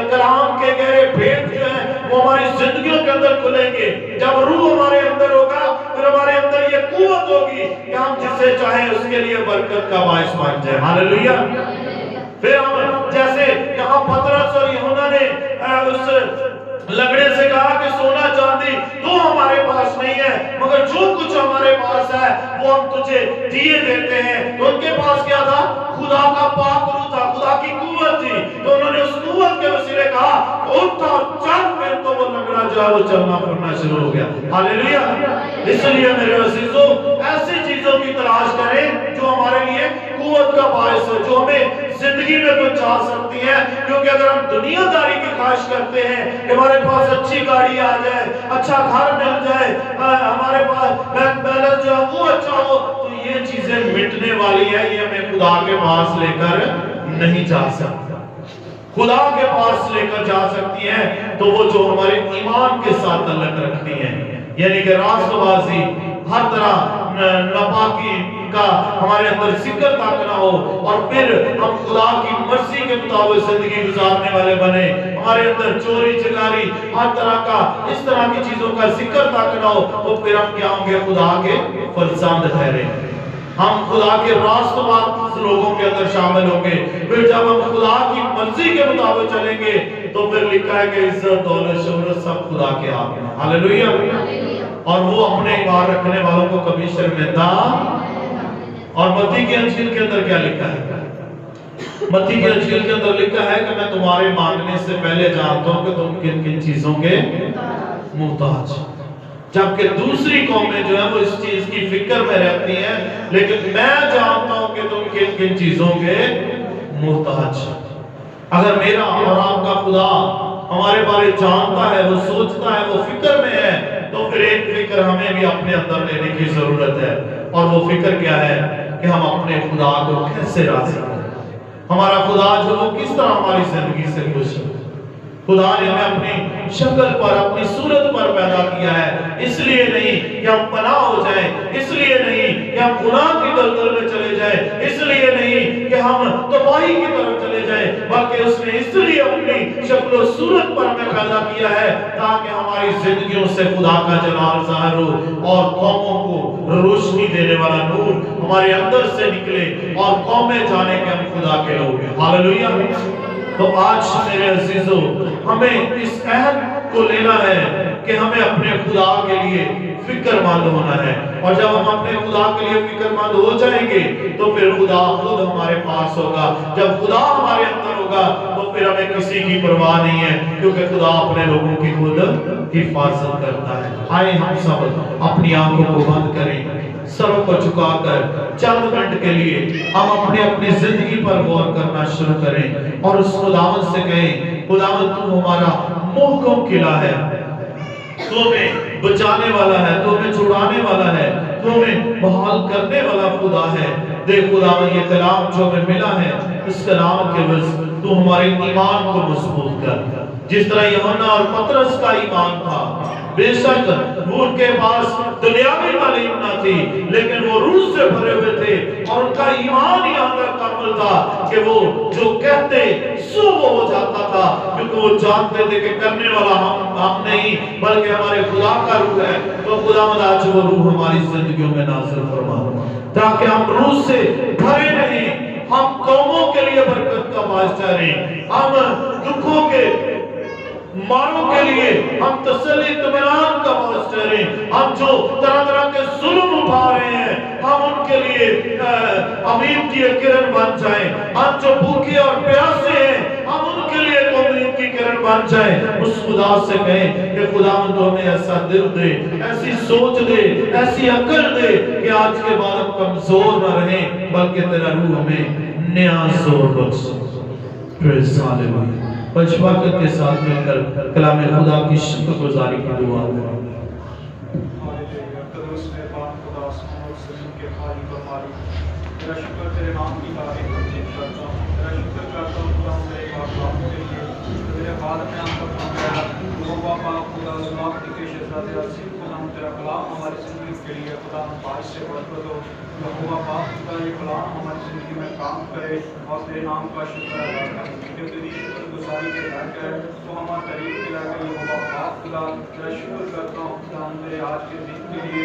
कलाम के गहरे भेद जो है वो हमारी जिंदगियों के अंदर खुलेंगे। जब रूह हमारे अंदर होगा, फिर हमारे अंदर ये कुव्वत होगी कि हम जिसे चाहे उसके लिए बरकत का बाइस बन जाए। हालेलुया। फिर हम जैसे यहाँ पतरस और यूहन्ना ने उस लगड़े से कहा कि सोना चांदी खुदावंदी तू हमारे पास नहीं है, मगर जो कुछ हमारे पास है वो हम तुझे दिए देते हैं। तो उनके पास क्या था? खुदा का पाक रूह था, खुदा की कुव्वत थी। तो उन्होंने उस कुव्वत के वसीले कहा उठ और चल, फिर तो वो लंगड़ा जो है वो चलना फिरना शुरू हो गया। हालेलुया। इसलिए मेरे अजीजों, ऐसी चीजों की तलाश करें जो हमारे लिए कुव्वत का बायस है, जो हमें जिंदगी में पहुंचा सकती है। क्योंकि अगर हम दुनियादारी की ख्वाहिश करते हैं कि हमारे पास अच्छी गाड़ी आ जाए, अच्छा घर मिल जाए, हमारे पास बैंक बैलेंस जो है वो अच्छा हो, तो ये चीजें मिटने वाली है, ये हमें खुदा के पास लेकर नहीं जा सकता। खुदा के पास लेकर जा सकती है तो वो जो हमारे ईमान के साथ तल्लक रखती है, यानी कि रास्तबाजी, हर तरह नापाकी का हमारे अंदर जिक्र तक ना हो, और फिर हम खुदा की मर्जी के मुताबिक जिंदगी गुजारने वाले बने। हमारे अंदर चोरी चकारी, हर तरह का इस तरह की चीजों का जिक्र तक ना हो, तो फिर हम क्या होंगे? खुदा के फरजंद ठहरे, हम खुदा के रास्तबाज लोगों के अंदर शामिल होंगे। फिर जब हम खुदा की मर्जी के मुताबिक चलेंगे तो फिर लिखा है कि इज्जत दौलत शोहरत सब खुदा के हाथ में। हालेलुया। और वो अपने ईमान रखने वालों को कभी शर्मिंदा। और मत्ती की अंजील के अंदर क्या लिखा है? मत्ती की अंजील के अंदर लिखा है कि मैं तुम्हारे मांगने से पहले जानता हूं कि तुम किन किन चीजों के मुहताज। जबकि दूसरी कौमें जो है वो इस चीज की फिक्र में रहती हैं, लेकिन मैं जानता हूं कि तुम किन किन चीजों के मुहताज। अगर मेरा और आपका खुदा हमारे बारे जानता है, वो सोचता है, वो फिक्र में है, तो फिर एक फिक्र हमें भी अपने अंदर लेने की जरूरत है। और वो फिक्र क्या है? कि हम अपने खुदा को कैसे राजी करें। हमारा खुदा जो वो किस तरह हमारी जिंदगी से खुश है। खुदा ने हमें अपनी शक्ल पर, अपनी सूरत पर पैदा किया है, इसलिए नहीं कि हम पनाह हो जाएं, इसलिए नहीं कि हम गुनाह की दलदल में चले जाएं, इसलिए नहीं कि हम तबाही की तरफ चले जाएं, बल्कि उसने इसलिए अपनी शक्ल और सूरत पर हमें पैदा किया है ताकि हमारी जिंदगियों से खुदा का जलाल ज़ाहिर हो और कौमों को रोशनी देने वाला नूर हमारे अंदर से निकले और कौमें जाने के हम खुदा के लोग हैं। हालेलुया। तो आज मेरे अजीजों, हमें इस अहद को लेना है कि हमें अपने खुदा के लिए फिक्रमंद होना है। और जब हम अपने खुदा के लिए फिक्रमंद हो जाएंगे तो फिर खुदा खुद हमारे पास होगा। जब खुदा हमारे अंदर होगा तो फिर हमें किसी की परवाह नहीं है, क्योंकि खुदा अपने लोगों की खुद हिफाजत करता है। आए हम सब अपनी आंखों को बंद करें, सरों को झुकाकर चंद मिनट के लिए हम अपने अपनी जिंदगी पर गौर करना शुरू करें और उस खुदावंद से कहें, खुदावंद तू हमारा मोहकम किला है, तू हमें बचाने वाला है, तू हमें छुड़ाने वाला है, तू हमें बहाल करने वाला खुदा है। देख खुदावंद, ये कलाम जो हमें मिला है, इस कलाम के वजह तू हमारे ईमान को मजबूत कर। जिस तरह यूहन्ना और पतरस का ईमान था, बेशक वो उनके पास दुनियावी तालीम ना थी, लेकिन वो रूह से भरे हुए थे और उनका ईमान ही अंदर कामिल था कि वो जो कहते सो वो हो जाता था, क्योंकि वो जानते थे कि करने वाला हम नहीं बल्कि हमारे खुदा का रूह है। तो खुदावंद आज वो रूह हमारी जिंदगियों में नाज़िल फरमा, ताकि हम रूह से भरे नहीं, हम कौमों के लिए बरकत का बायस ठहरे, हम दुखों के मारों के लिए हम तसल्ली इत्मीनान का बायस ठहरे, हम जो तरह तरह के जुल्म उठा रहे हैं हम उनके लिए अमीन की किरण बन जाएं, हम जो भूखे और प्यासे हैं हम उनके लिए उम्मीद की किरण बन जाएं। उस खुदा से कहें कि खुदावंद हमें ऐसा दिल दे, ऐसी सोच दे, ऐसी अकल दे कि आज के बाद हम कमजोर न रहें, बल्कि तेरा रूह हमें नया जोर बख्शे। Praise hallelujah. पशवाकत के साथ मिलकर कलाम खुदा की शुक्रगुजारी की दुआ करें। तेरा शुक्र तेरे नाम की तारीफ करता हूँ, तेरा शुक्र करता हूँ खुदा मेरे बाप के लिए तेरे बाद में आपका काम है वो बाबा खुदा अल्लाह की शहजादे असीम खुदा तेरा कलाम हमारी जिंदगी के लिए खुदा बारिश से बरकत हो, यहोवा पाक खुदा ये कलाम हमारी जिंदगी में काम करे और तेरे नाम का शुक्र अदा करें। जो तेरी शुक्रगुजारी के लायक है तो हमारा तरीक़ के लायक है। यहोवा पाक खुदा तेरा शुक्र करता हूँ खुदा तेरे आज के दिन के लिए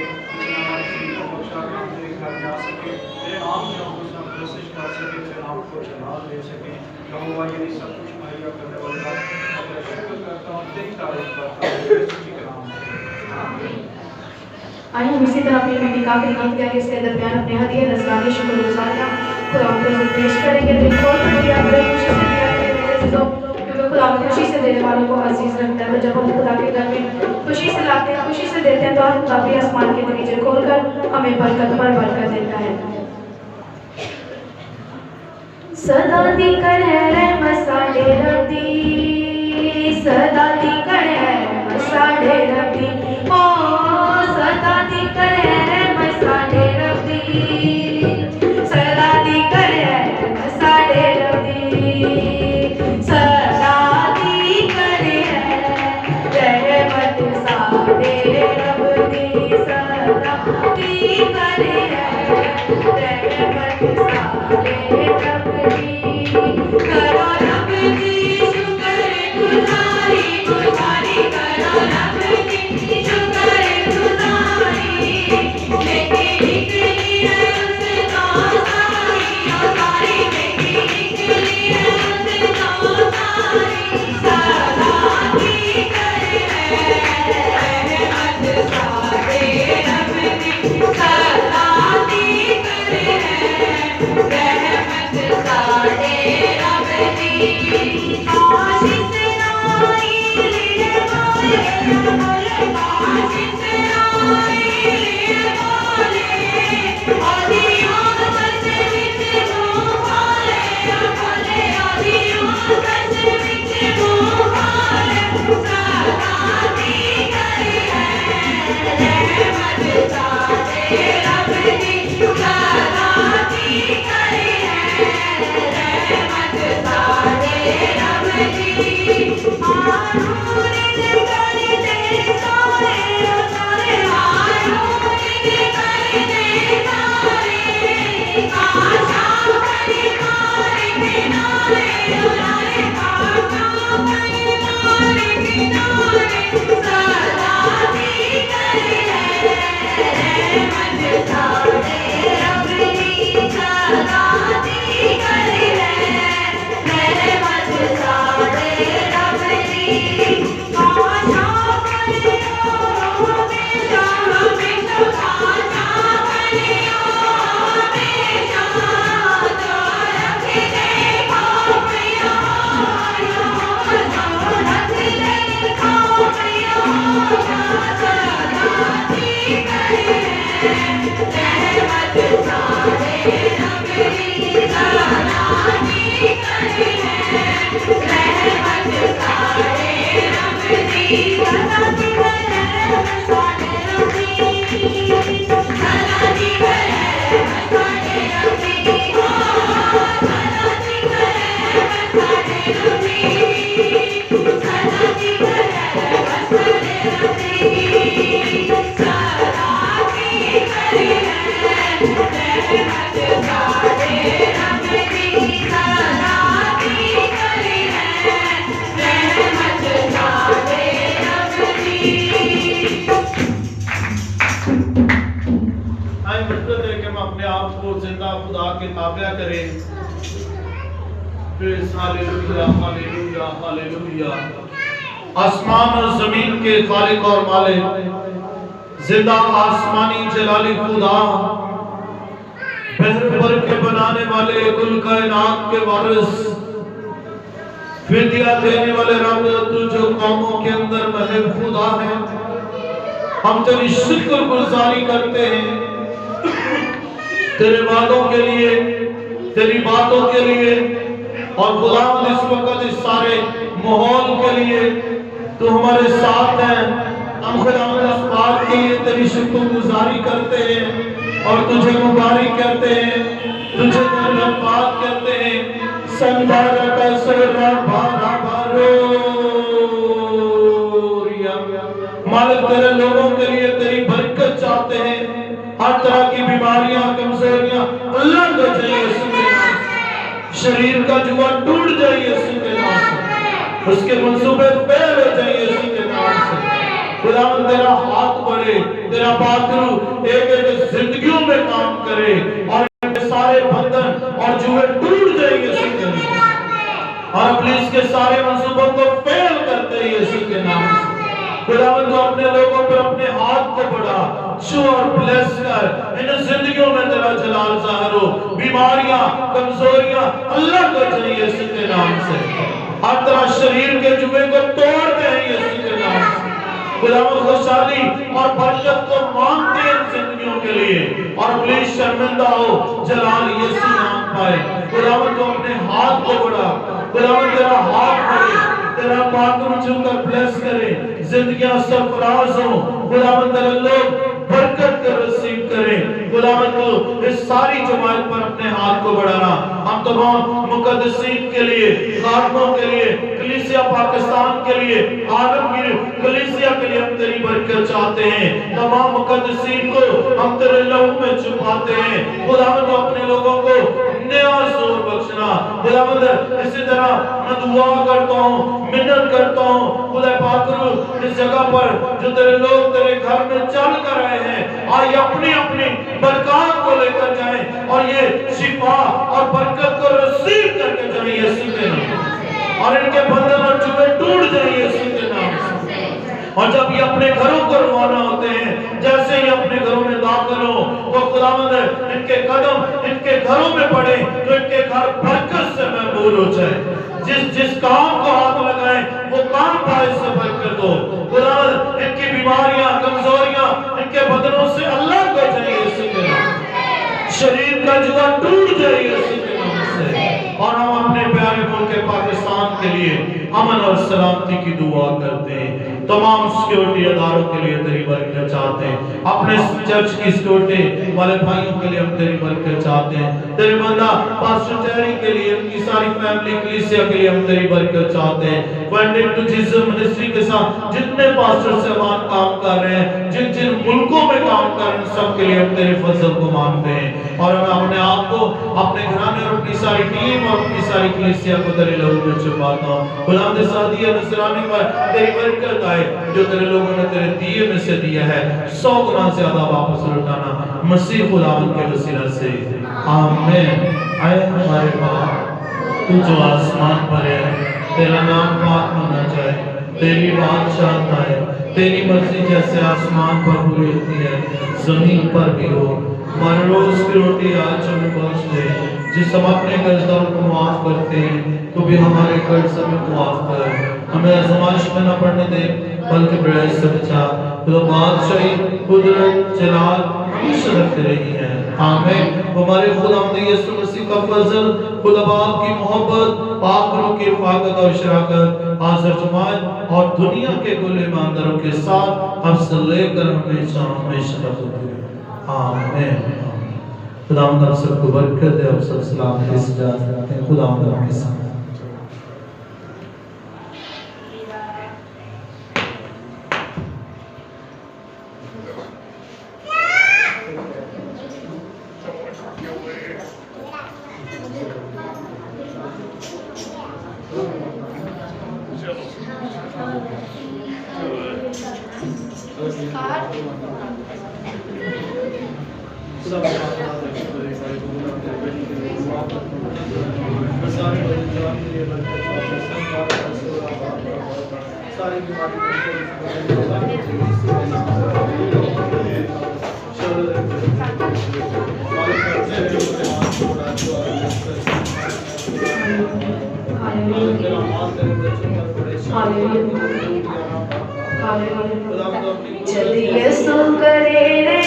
हमारी जिंदगी को बख्शा के हम तेरे घर जा सके, तेरे नाम की हम कुछ कोशिश कर सके, तेरे नाम को चला ले सके। यहोवा ये सब कुछ मुहैया करने वाला मैं तेरा शुक्र करता हूँ, तेरी तारीफ करता हूँ। आइए हम इसी तरह अपनी निकाह के नाम के आगे इसके दरमियान अपने हदिया नजराने शुक्रगुजार का खुदा को पेश करेंगे। दिल खोल कर दिया करें, खुशी से दिया करें मेरे अज़ीज़ों, क्योंकि खुदा खुशी से देने वालों को अजीज रखता है। तो जब हम खुदा के घर में खुशी से लाते हैं, खुशी से देते हैं, तो आज खुदा भी आसमान के दरीचे खोलकर हमें बरकत पर बरकत देता है। सदा दी कर है रहमत साडे रब दी, सदा दी कर है रहमत साडे रब दी, ओ सदा दी कर है रहमत साडे रब दी, सदा दी कर है रहमत साडे रब दी, सदा दी कर है रहमत साडे रब दी, सदा दी कर है रहमत साडे रब दी। करो रब दी शुक्रगुजारी, गुजारी करो रब दी शुक्रगुजारी, लेके निकली है उसका सारी, ओ सारी लेके निकली है उसका सारी, सदा दी करे रहमत साडे रब दी, सदा दी करे रहमत साडे रब दी। आशीष नाई लिए बोले बोले, आशीष नाई लिए बोले, आदियों सच विच मोहाले, बोले आदियों सच विच मोहाले, सदा दी करे रहमत साडे रब दी, सदा दी करे रहमत साडे रब दी। हारून दे कर दे सारे, सारे हारून दे कर दे सारे, आशा करी मारे किनारे, उड़ाए आशा करी मारे किनारे, सदा दी करे रहमत साडे रब दी, सदा दी करे रहमत साडे रब दी। आशा करियो हमेशा हमेशा, आशा करियो हमेशा, जो रख ले खाओ जो रख ले खाओ, सदा दी करे रहमत साडे रब दी, सदा दी करे रहमत साडे रब दी, सदा दी करे रहमत साडे रब दी, सदा दी करे रहमत साडे रब दी, ओ सदा दी करे रहमत साडे रब दी, सदा दी करे रहमत साडे रब दी, सदा दी करे रहमत साडे रब दी, सदा दी करे रहमत साडे रब दी। आए बरकत दे के हम अपने आप को जिंदा खुदा के ताबिया करें। Praise hallelujah hallelujah hallelujah. आसमान और जमीन के खालिक और मालिक, जिंदा आसमानी जलाली खुदा, बहर भर के बनाने वाले, कुल कायनात के वारिस, फिदिया देने वाले रब, तू जो कौमों के अंदर महल खुदा है, हम तेरी शुक्रगुजारी करते हैं तेरे वादों के लिए, तेरी बातों के लिए, और खुदा इस वक्त इस सारे माहौल के लिए तू हमारे साथ है। हम खुदा इस बात के लिए तेरी शुक्रगुजारी करते हैं और तुझे मुबारक करते हैं, तुझे धन्यवाद करते हैं। संधारा का सररा भारा भारोरिया मालिक, तेरे लोगों के लिए तेरी बरकत चाहते हैं। हर तरह की बीमारियां, कमजोरियां लग जाए यीशु के नाम से, शरीर का जुआ टूट जाए यीशु के नाम से, उसके मंसूबे फेल हो जाए यीशु के नाम से। खुदा तेरा हाथ बढ़े, तेरा पात्रू एक एक जिंदगियों में काम करे और सारे बंधन और जुए टूट जाए यीशु के नाम से, और पुलिस के सारे मंसूबों को फेल करते यीशु के नाम से। खुदावंद तो अपने लोगों पर अपने हाथ को बढ़ा, छू और ब्लेस कर। इन जिंदगियों में तेरा जलाल ज़ाहिर हो। बीमारियां, कमजोरियां अल्लाह को चाहिए यीशु के नाम से। हर तरह शरीर के जुए को तोड़ते हैं यीशु के नाम से। खुदावंद खुशहाली और बरकत को मांगते हैं जिंदगियों के लिए, और प्लीज शर्मिंदा हो, जलाल यीशु नाम पाए। खुदावंद तो अपने हाथ को बढ़ा, खुदावंद तेरा हाथ बढ़े, तेरा पाक छूकर ब्लेस करे, जिंदगियां सरफराज हो। खुदावंद तेरे लोग बरकत कर रिसीव करें। खुदावंद को इस सारी जमात पर अपने हाथ को बढ़ाना। हम तमाम मुकद्दसीन के लिए, खादमों के लिए, कलीसिया पाकिस्तान के लिए, आलमगीर कलीसिया के लिए हम तेरी बरकत चाहते हैं। तमाम मुकद्दसीन को हम तेरे लहू में छुपाते हैं। खुदावंद अपने लोगों को नया जोर बख्शना। खुदावंद इसी तरह मैं दुआ करता हूँ, मिन्नत करता हूँ, खुदा पाक इस जगह पर जो तेरे लोग तेरे घर में चल कर आए हैं, आइए अपनी अपनी बरकत को लेकर जाएं और ये शिफा और बरकत को रिसीव करके जाएं यीशु के नाम, और इनके बंधन और जुए टूट जाएं यीशु के नाम से। और जब ये अपने घरों को रवाना होते हैं, जैसे ही अपने घरों में दाखिल हो, तो खुदावंद इनके कदम इनके घरों में पड़े, तो इनके घर बरकत से महफूज हो जाए। जिस काम को हाथ लगाए वो काम पाए से बरकत हो। खुदावंद इनकी बीमारियां, कमजोरियां इनके बदनों से अल्लाह को चाहिए यीशु के नाम, शरीर का जुआ टूट जाए यीशु के नाम से। और हम अपने प्यारे मुल्क पाकिस्तान के लिए अमन और सलामती की दुआ करते हैं। तमाम सिक्योरिटी अदारों के लिए तेरी बरकत चाहते हैं। अपने चर्च की सिक्योरिटी वाले भाइयों के लिए हम तेरी बरकत चाहते हैं। तेरे बंदा पास्टर टेरी के लिए, उनकी सारी फैमिली कलीसिया के लिए हम तेरी बरकत चाहते हैं। वेंडिंग टू जीसस मिनिस्ट्री के साथ जितने पास्टर साहबान काम कर रहे हैं, जिन जिन मुल्कों में काम कर रहे हैं, सब के लिए हम तेरे फजल को मांगते हैं। और हम अपने आप को, अपने घराने और अपनी सारी टीम और अपनी सारी कलीसिया को तेरे लहू में छुपाता हूँ। खुदावंद सादिया नसरानी पर तेरी बरकत आए, जो तेरे लोगों ने तेरे दिए में से दिया है 100 गुना ज्यादा वापस लौटाना मसीह खुदावंद के वसीला से, आमीन। आए हमारे बाप, तू जो आसमान पर है, तेरा नाम पाक होना जाए, तेरी बादशाहत आए, तेरी मर्जी जैसे आसमान पर पूरी होती है जमीन पर भी हो। हमारे रोज की रोटी आज हमें बख्श दे, जिस हम अपने कर्जदारों को माफ करते हैं, तो भी हमारे कर्ज हमें माफ कर। हमें आजमाइश में न पड़ने दे, बल्कि बुराई से बचा। तो बादशाही, कुदरत, जलाल हमेशा रखते रही है, आमीन। हमारे खुदावंद यीशु मसीह का फजल, खुदा बाप की मोहब्बत, पाक रूह की रफ़ाकत और शराकत हाज़िर जमात और दुनिया के कुल ईमानदारों के साथ अब से लेकर हमेशा हमेशा रहे, आमीन। खुदावंद आप सबको बरकत दे, आप सब सलाम के साथ रहते हैं। खुदावंद आपके साथ। जब यीशु करे